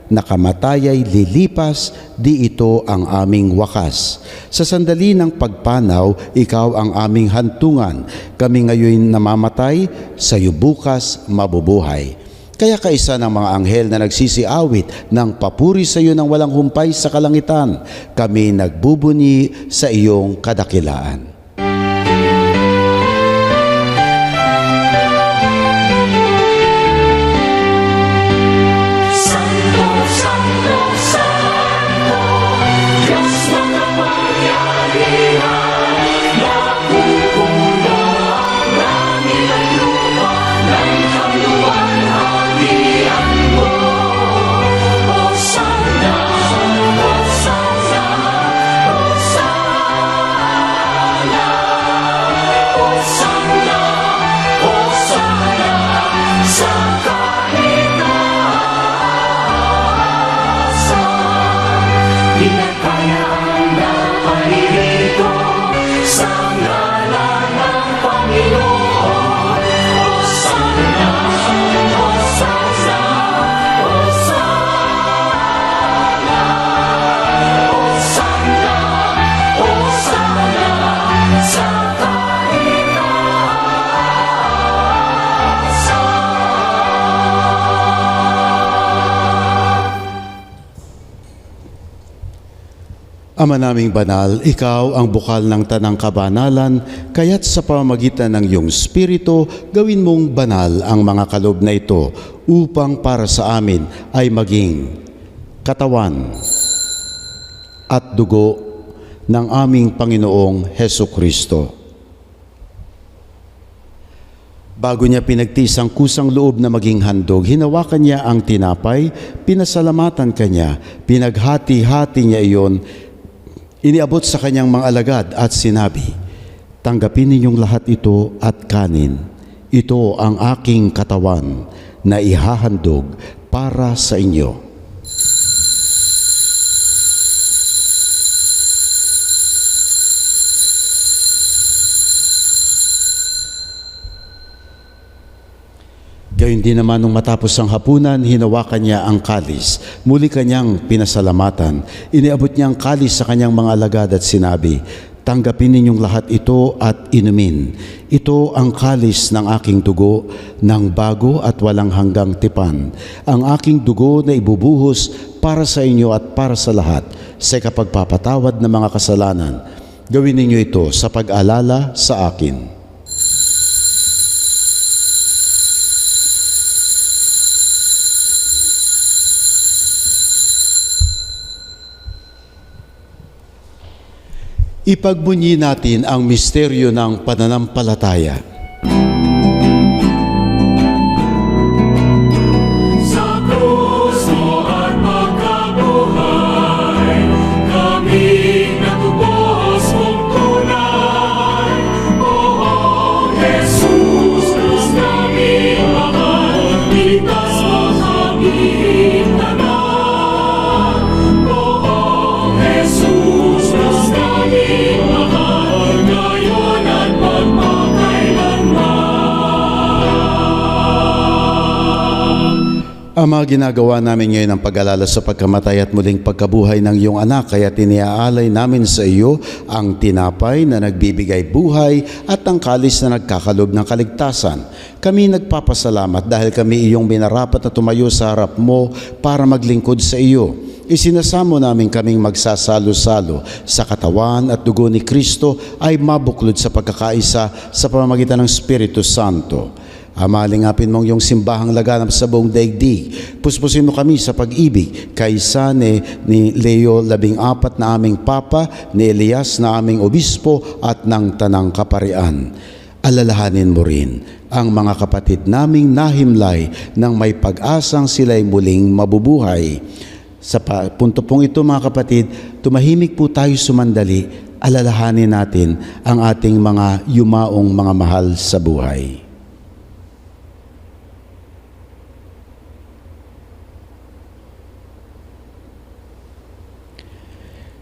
na kamatayay lilipas, di ito ang aming wakas. Sa sandali ng pagpanaw, ikaw ang aming hantungan. Kami ngayon namamatay, sa iyo bukas mabubuhay. Kaya kaisa ng mga anghel na nagsisiawit ng papuri sa iyo ng walang humpay sa kalangitan, kami nagbubunyi sa iyong kadakilaan. Ama naming banal, ikaw ang bukal ng tanang kabanalan, kaya't sa pamamagitan ng iyong Espiritu, gawin mong banal ang mga kaloob na ito upang para sa amin ay maging katawan at dugo ng aming Panginoong Hesukristo. Bago niya pinagtiis ang kusang loob na maging handog, hinawakan niya ang tinapay, pinasalamatan kanya, pinaghati-hati niya iyon, iniabot sa kanyang mga alagad at sinabi, "Tanggapin ninyong lahat ito at kanin. Ito ang aking katawan na ihahandog para sa inyo." Gayon din naman nung matapos ang hapunan, hinawakan niya ang kalis. Muli kanyang pinasalamatan. Iniabot niya ang kalis sa kanyang mga alagad at sinabi, "Tanggapin ninyong lahat ito at inumin. Ito ang kalis ng aking dugo, ng bago at walang hanggang tipan. Ang aking dugo na ibubuhos para sa inyo at para sa lahat sa kapagpapatawad ng mga kasalanan. Gawin ninyo ito sa pag-alala sa akin." Ipagbunyi natin ang misteryo ng pananampalataya. Sa krus mo at pagkabuhay, kami natubos mong tunay. O Jesus, krus namin mahal, ligtas mo aming tanan. O Jesus, krus namin mahal, ngayon at magpakailanman. Ama, ginagawa namin ngayon ang pag-alala sa pagkamatay at muling pagkabuhay ng iyong anak, kaya tiniaalay namin sa iyo ang tinapay na nagbibigay buhay at ang kalis na nagkakalob ng kaligtasan. Kami nagpapasalamat dahil kami iyong minarapat na tumayo sa harap mo para maglingkod sa iyo. Isinasamo namin kaming magsasalo-salo sa katawan at dugo ni Kristo ay mabuklod sa pagkakaisa sa pamamagitan ng Espiritu Santo. Ama, lingapin mong yung simbahang laganap sa buong daigdig. Puspusin mo kami sa pag-ibig kaysa ni Leo 14 na aming Papa, ni Elias na aming Obispo at ng Tanang Kaparian. Alalahanin mo rin ang mga kapatid naming nahimlay nang may pag-asang sila'y muling mabubuhay. Sa punto pong ito, mga kapatid, tumahimik po tayo sumandali. Alalahanin natin ang ating mga yumaong mga mahal sa buhay.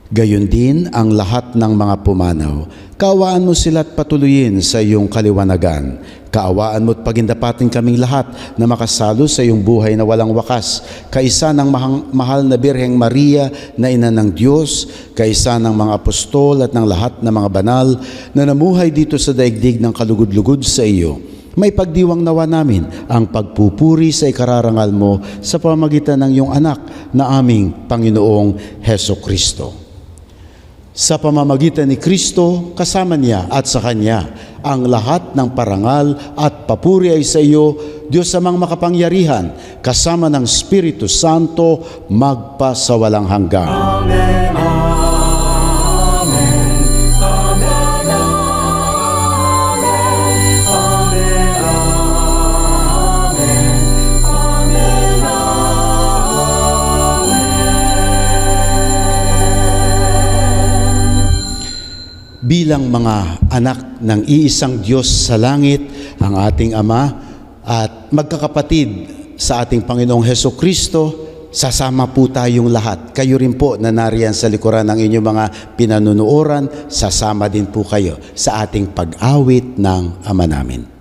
Gayon din ang lahat ng mga pumanaw. Kaawaan mo sila at patuloyin sa iyong kaliwanagan. Kaawaan mo at pagindapatin kaming lahat na makasalo sa iyong buhay na walang wakas. Kaisa ng mahal na Birheng Maria na ina ng Diyos, kaisa ng mga apostol at ng lahat ng mga banal na namuhay dito sa daigdig ng kalugod-lugod sa iyo. May pagdiwang nawa namin ang pagpupuri sa ikararangal mo sa pamamagitan ng iyong anak na aming Panginoong Hesukristo. Sa pamamagitan ni Kristo, kasama niya at sa Kanya, ang lahat ng parangal at papuri ay sa iyo, Diyos amang makapangyarihan, kasama ng Espiritu Santo, magpasawalang hanggan. Amen, amen, amen, amen, amen, amen, Bilang mga anak ng iisang Diyos sa langit, ang ating Ama at magkakapatid sa ating Panginoong Hesukristo, sasama po tayong lahat. Kayo rin po na nariyan sa likuran ng inyong mga pinanunuoran, sasama din po kayo sa ating pag-awit ng Ama namin.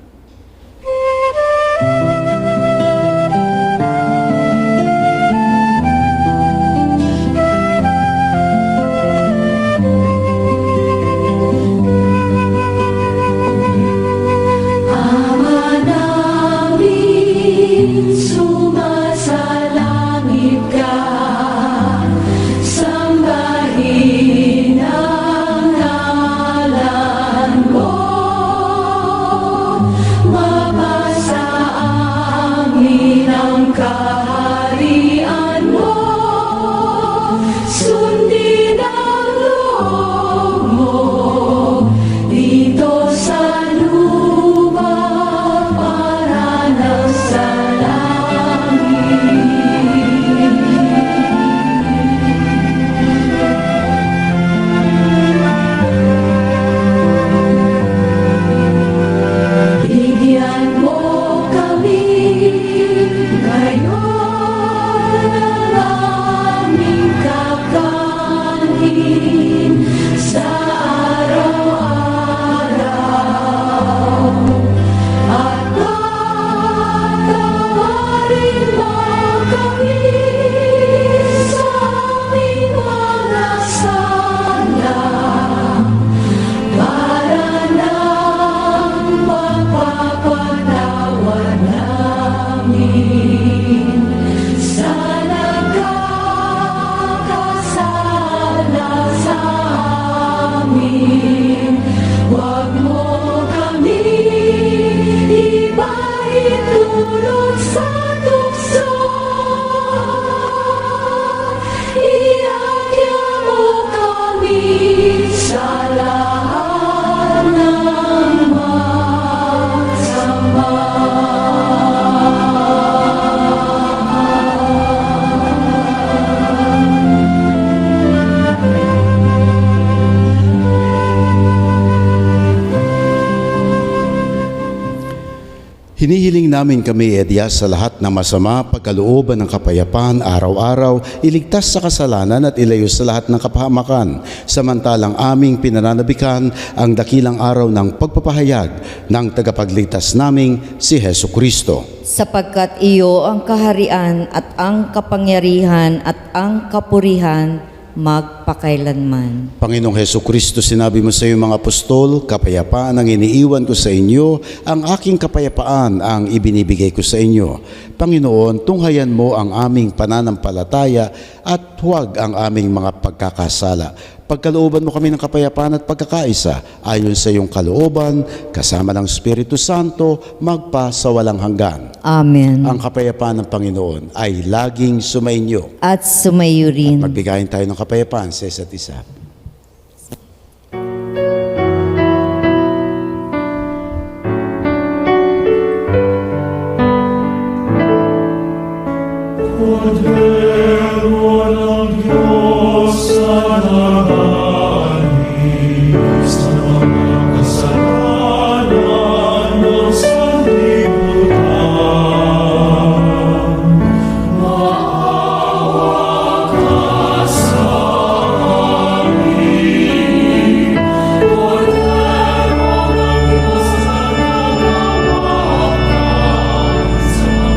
sumasalangit ka, sambahin ang ngalan mo, mapasa Hinihiling namin kami, Diyos, sa lahat ng masama, pagkalooban ng kapayapaan, araw-araw, iligtas sa kasalanan at ilayo sa lahat ng kapahamakan, samantalang aming pinananabikan ang dakilang araw ng pagpapahayag ng tagapagligtas naming si Hesu Kristo. Sapagkat iyo ang kaharian at ang kapangyarihan at ang kapurihan magpakailanman. Panginoong Hesu Kristo, sinabi mo sa iyong mga apostol, kapayapaan ang iniiwan ko sa inyo, ang aking kapayapaan ang ibinibigay ko sa inyo. Panginoon, tunghayan mo ang aming pananampalataya at huwag ang aming mga pagkakasala. Pagkalooban mo kami ng kapayapaan at pagkakaisa, ayon sa iyong kalooban, kasama ng Espiritu Santo, magpa sa walang hanggan. Amen. Ang kapayapaan ng Panginoon ay laging sumainyo. At sumayo rin. Magbigayin tayo ng kapayapaan sa isa't isa. Cordero ng Diyos sa langit, sa mga kasalanan ng sanlibutan, maawa ka sa amin. Cordero ng Diyos na nangangalakan sa mga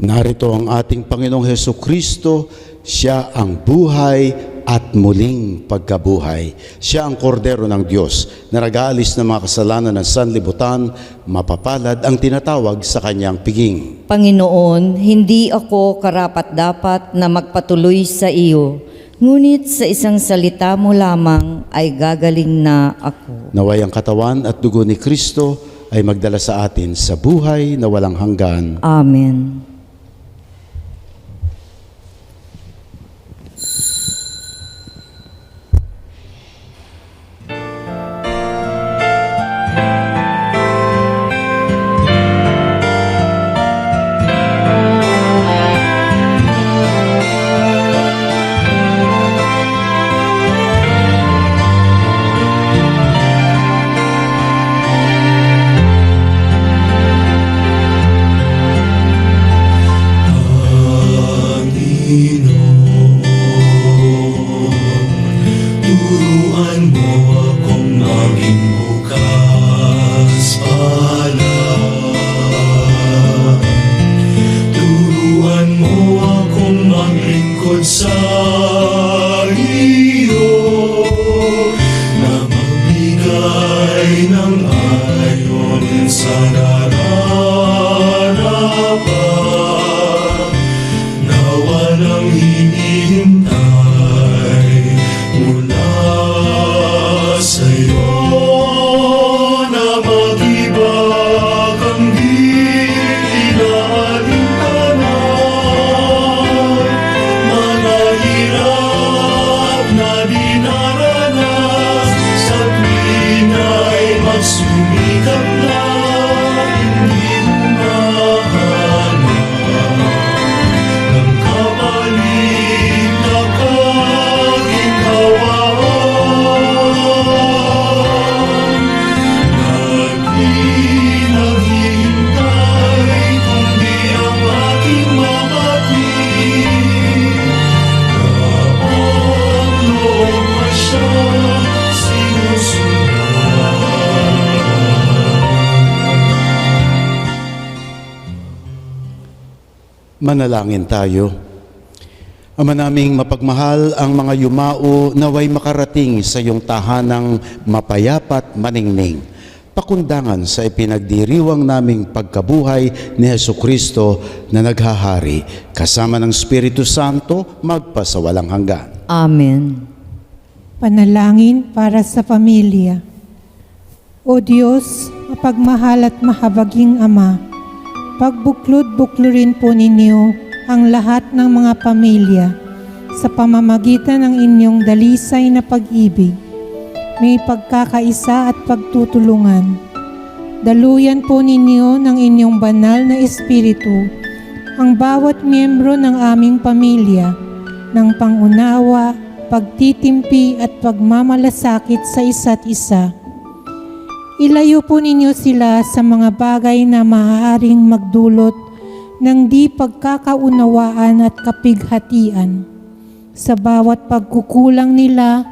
Narito ang ating Panginoong Hesu Kristo, siya ang buhay at muling pagkabuhay. Siya ang kordero ng Diyos na nag-aalis ng mga kasalanan ng sanlibutan, mapapalad ang tinatawag sa kanyang piging. Panginoon, hindi ako karapat-dapat na magpatuloy sa iyo, ngunit sa isang salita mo lamang ay gagaling na ako. Naway ang katawan at dugo ni Kristo ay magdala sa atin sa buhay na walang hanggan. Amen. Turuan mo akong maging bukas palad. Turuan mo akong maglingkod sa iyo, na magbigay ng ayon sa nararapat, na walang hinihintay mula sa'yo, na mag-ibag ang di inaalintanan, mga hirap na dinaranas, sa tuwina'y magsumikap na hindi humahanap ng kapalit na kaginhawaan, na di naghihintay kundi ang aking mabatid, na ang loob pa siya sinusundan. Manalangin tayo. Ama naming mapagmahal, ang mga yumao naway makarating sa iyong tahanang mapayapat maningning. pakundangan sa ipinagdiriwang naming pagkabuhay ni Hesukristo na naghahari kasama ng Espiritu Santo magpasawalang hanggan. Amen. Panalangin para sa pamilya. O Diyos, mapagmahal at mahabaging Ama, pagbuklod-buklurin po ninyo ang lahat ng mga pamilya sa pamamagitan ng inyong dalisay na pag-ibig, may pagkakaisa at pagtutulungan. Daluyan po ninyo ng inyong banal na Espiritu ang bawat miyembro ng aming pamilya ng pangunawa, pagtitimpi at pagmamalasakit sa isa't isa. Ilayo po ninyo sila sa mga bagay na maaaring magdulot ng di pagkakaunawaan at kapighatian. Sa bawat pagkukulang nila,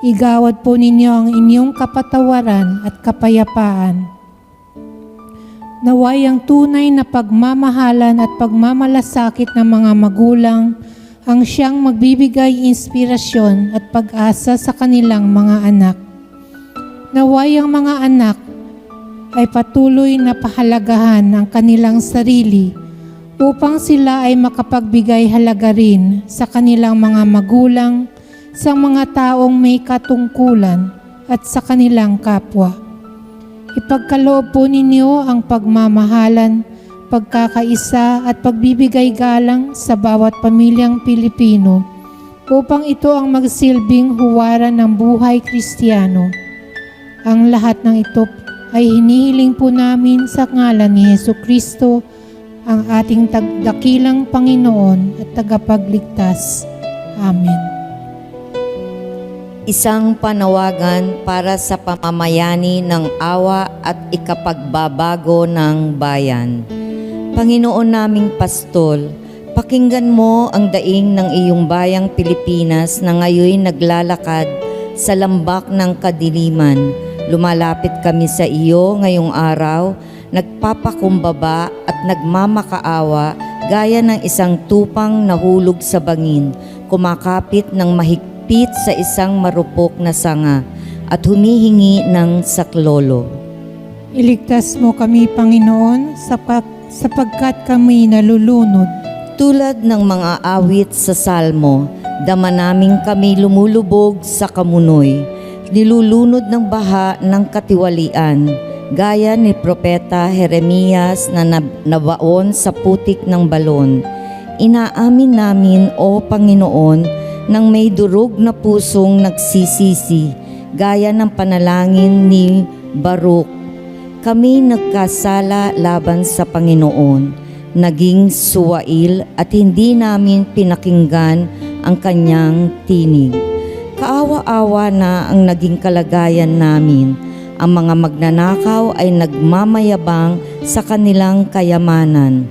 igawad po ninyo ang inyong kapatawaran at kapayapaan. Naway ang tunay na pagmamahalan at pagmamalasakit ng mga magulang ang siyang magbibigay inspirasyon at pag-asa sa kanilang mga anak. Naway ang mga anak ay patuloy na pahalagahan ang kanilang sarili upang sila ay makapagbigay halaga rin sa kanilang mga magulang, sa mga taong may katungkulan at sa kanilang kapwa. Ipagkaloob po ninyo ang pagmamahalan, pagkakaisa at pagbibigay galang sa bawat pamilyang Pilipino upang ito ang magsilbing huwaran ng buhay Kristiyano. Ang lahat ng ito ay hinihiling po namin sa ngalan ni Hesukristo, ang ating dakilang Panginoon at tagapagligtas. Amen. Isang panawagan para sa pamamayani ng awa at ikapagbabago ng bayan. Panginoon naming Pastol, pakinggan mo ang daing ng iyong bayang Pilipinas na ngayoy naglalakad sa lambak ng kadiliman. Lumalapit kami sa iyo ngayong araw, nagpapakumbaba at nagmamakaawa gaya ng isang tupang nahulog sa bangin, kumakapit ng mahigpit sa isang marupok na sanga at humihingi ng saklolo. Iligtas mo kami, Panginoon, sapagkat kami nalulunod. Tulad ng mga awit sa salmo, dama naming kami lumulubog sa kamunoy, nilulunod ng baha ng katiwalian, gaya ni Propeta Jeremias na nabaon sa putik ng balon. Inaamin namin, O Panginoon, nang may durog na pusong nagsisisi, gaya ng panalangin ni Baruk. Kami nagkasala laban sa Panginoon, naging suwail at hindi namin pinakinggan ang kanyang tinig. Kaawa-awa na ang naging kalagayan namin. Ang mga magnanakaw ay nagmamayabang sa kanilang kayamanan.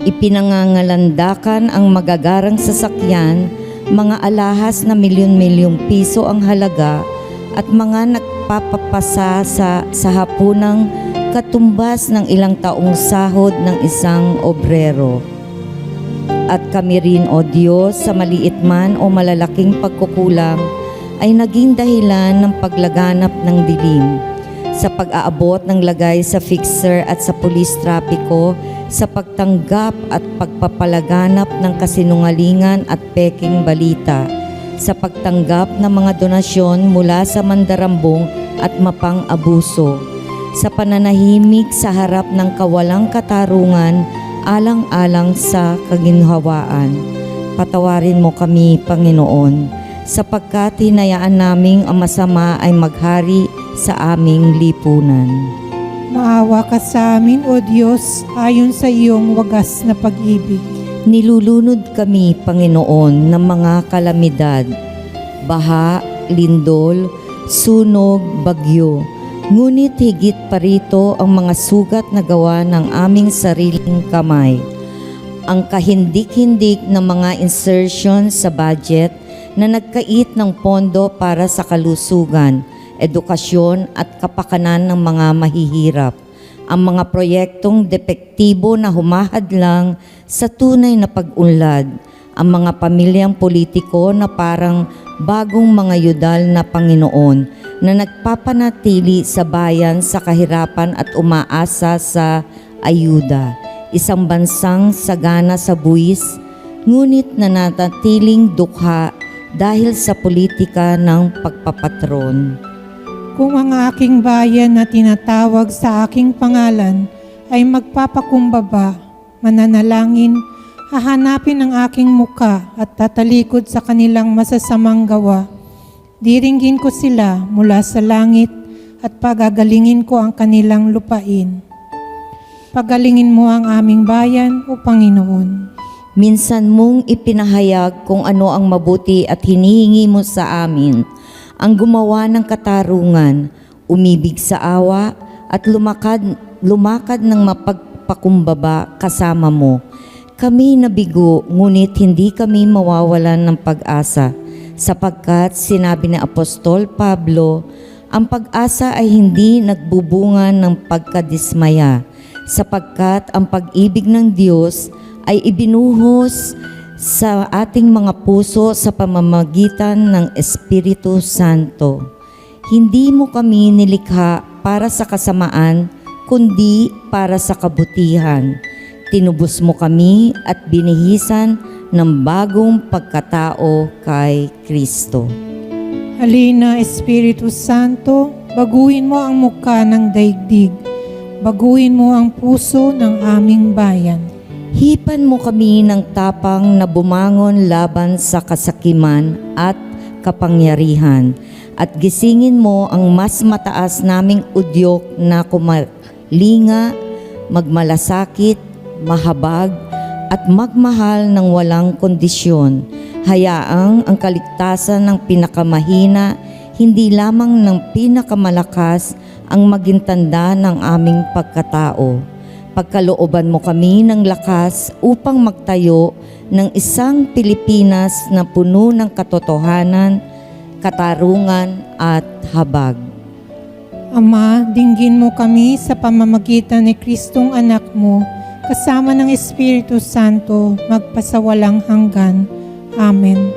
Ipinangangalandakan ang magagarang sasakyan, mga alahas na milyon-milyong piso ang halaga at mga nagpapapasa sa hapunang katumbas ng ilang taong sahod ng isang obrero. At kami rin, O Diyos, sa maliit man o malalaking pagkukulang, ay naging dahilan ng paglaganap ng dilim, sa pag-aabot ng lagay sa fixer at sa pulis trapiko, sa pagtanggap at pagpapalaganap ng kasinungalingan at peking balita, sa pagtanggap ng mga donasyon mula sa mandarambong at mapang-abuso, sa pananahimik sa harap ng kawalang katarungan alang-alang sa kaginhawaan. Patawarin mo kami, Panginoon, sapagkat hinayaan naming ang masama ay maghari sa aming lipunan. Maawa ka sa amin, O Diyos, ayon sa iyong wagas na pag-ibig. Nilulunod kami, Panginoon, ng mga kalamidad, baha, lindol, sunog, bagyo. Ngunit higit pa rito ang mga sugat na gawa ng aming sariling kamay. Ang kahindik-hindik ng mga insertion sa budget na nagkait ng pondo para sa kalusugan, edukasyon at kapakanan ng mga mahihirap. Ang mga proyektong depektibo na humahadlang sa tunay na pag-unlad. Ang mga pamilyang politiko na parang bagong mga yudal na Panginoon na nagpapanatili sa bayan sa kahirapan at umaasa sa ayuda. Isang bansang sagana sa buwis, ngunit nananatiling dukha dahil sa politika ng pagpapatron. Kung ang aking bayan na tinatawag sa aking pangalan ay magpapakumbaba, mananalangin, hahanapin ang aking muka at tatalikod sa kanilang masasamang gawa, diringgin ko sila mula sa langit at pagagalingin ko ang kanilang lupain. Pagalingin mo ang aming bayan, O Panginoon. Minsan mong ipinahayag kung ano ang mabuti at hinihingi mo sa amin, ang gumawa ng katarungan, umibig sa awa at lumakad ng mapagpakumbaba kasama mo. Kami nabigo, ngunit hindi kami mawawalan ng pag-asa, sapagkat sinabi ni Apostol Pablo, ang pag-asa ay hindi nagbubunga ng pagkadismaya, sapagkat ang pag-ibig ng Diyos ay ibinuhos sa ating mga puso sa pamamagitan ng Espiritu Santo. Hindi mo kami nilikha para sa kasamaan, kundi para sa kabutihan. Tinubos mo kami at binihisan ng bagong pagkatao kay Kristo. Halina, Espiritu Santo, baguhin mo ang muka ng daigdig. Baguhin mo ang puso ng aming bayan. Hipan mo kami ng tapang na bumangon laban sa kasakiman at kapangyarihan, at gisingin mo ang mas mataas naming udyok na kumalinga, magmalasakit, mahabag, at magmahal ng walang kondisyon. Hayaang ang kaligtasan ng pinakamahina, hindi lamang ng pinakamalakas, ang maging tanda ng aming pagkatao. Pagkalooban mo kami ng lakas upang magtayo ng isang Pilipinas na puno ng katotohanan, katarungan at habag. Ama, dinggin mo kami sa pamamagitan ni Kristong anak mo, kasama ng Espiritu Santo, magpasawalang hanggan. Amen.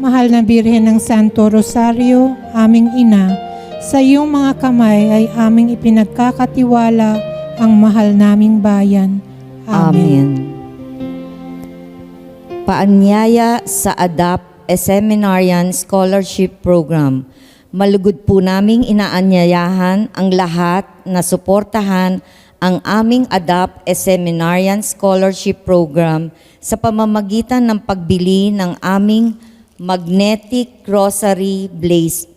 Mahal na Birhen ng Santo Rosario, aming ina, sa iyong mga kamay ay aming ipinagkakatiwala ang mahal naming bayan. Amen. Paanyaya sa ADAPT, a Seminarian Scholarship Program. Malugod po naming inaanyayahan ang lahat na suportahan ang aming ADAPT, a Seminarian Scholarship Program sa pamamagitan ng pagbili ng aming magnetic rosary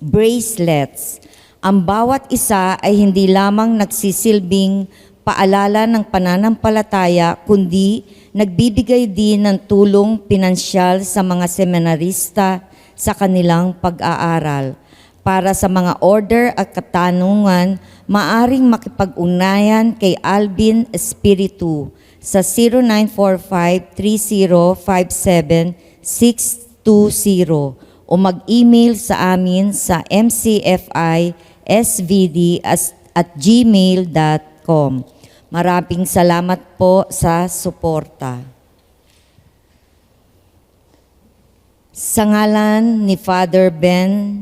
bracelets. Ang bawat isa ay hindi lamang nagsisilbing paalala ng pananampalataya, kundi nagbibigay din ng tulong pinansyal sa mga seminarista sa kanilang pag-aaral. Para sa mga order at katanungan, maaring makipag-ugnayan kay Alvin Espiritu sa 0945-3057-620 o mag-email sa amin sa mcfisvd@gmail.com. Maraming salamat po sa suporta. Sa ngalan ni Father Bel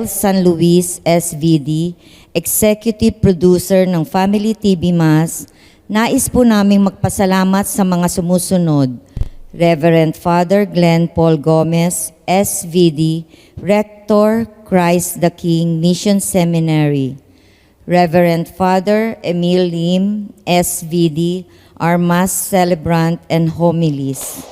San Luis, SVD, Executive Producer ng Family TV Mass, nais po naming magpasalamat sa mga sumusunod: Reverend Father Glenn Paul Gomez, SVD, Rector, Christ the King Mission Seminary; Reverend Father Emil Lim, SVD, our Mass Celebrant and Homilies.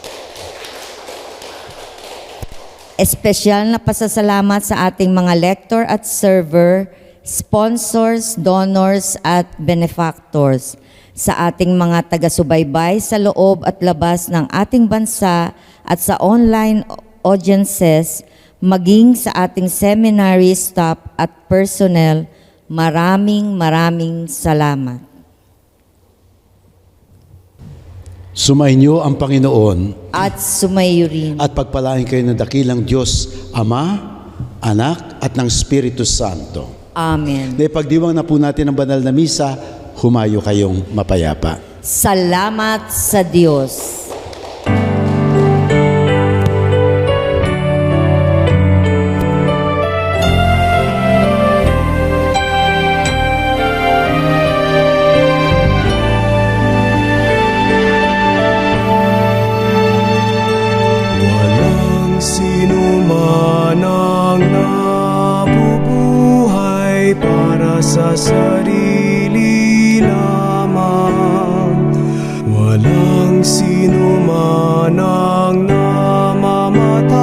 Espesyal na pasasalamat sa ating mga lector at server, sponsors, donors at benefactors, sa ating mga taga-subaybay sa loob at labas ng ating bansa at sa online audiences, maging sa ating seminary staff at personnel, maraming salamat. Sumainyo ang Panginoon At sumayo rin. at pagpalain kayo ng dakilang Diyos, Ama, Anak at ng Espiritu Santo. Amen. Na ipagdiwang na po natin ang banal na misa, humayo kayong mapayapa. Salamat sa Diyos. sa sarili lamang. Walang sino man ang namamatay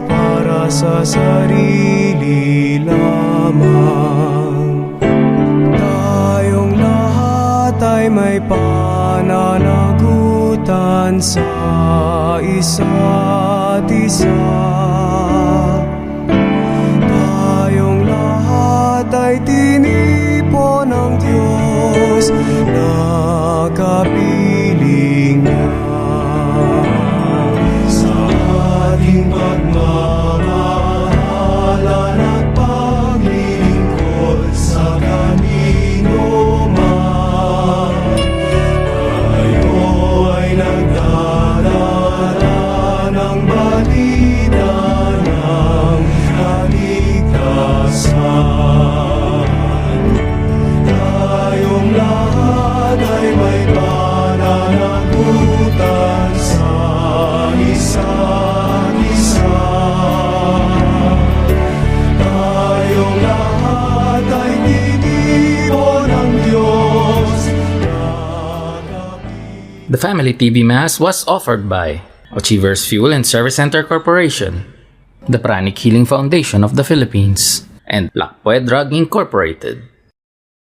para sa sarili lamang. Tayong lahat ay may pananagutan sa isa't isa. Tayong lahat ay tinipo ng Diyos na kapiling niya. Sa ating pagmamahalan at paglilingkod sa kanino man, tayo ay nagdadala ng balita ng kaligtasan. Tayong lahat ay may pananagutan sa isa't isa. Tayong lahat ay tinipo ng Diyos na kapiling. The Family TV Mass was offered by Achievers Fuel and Service Center Corporation, the Pranic Healing Foundation of the Philippines, and Lakpoe Drug Incorporated.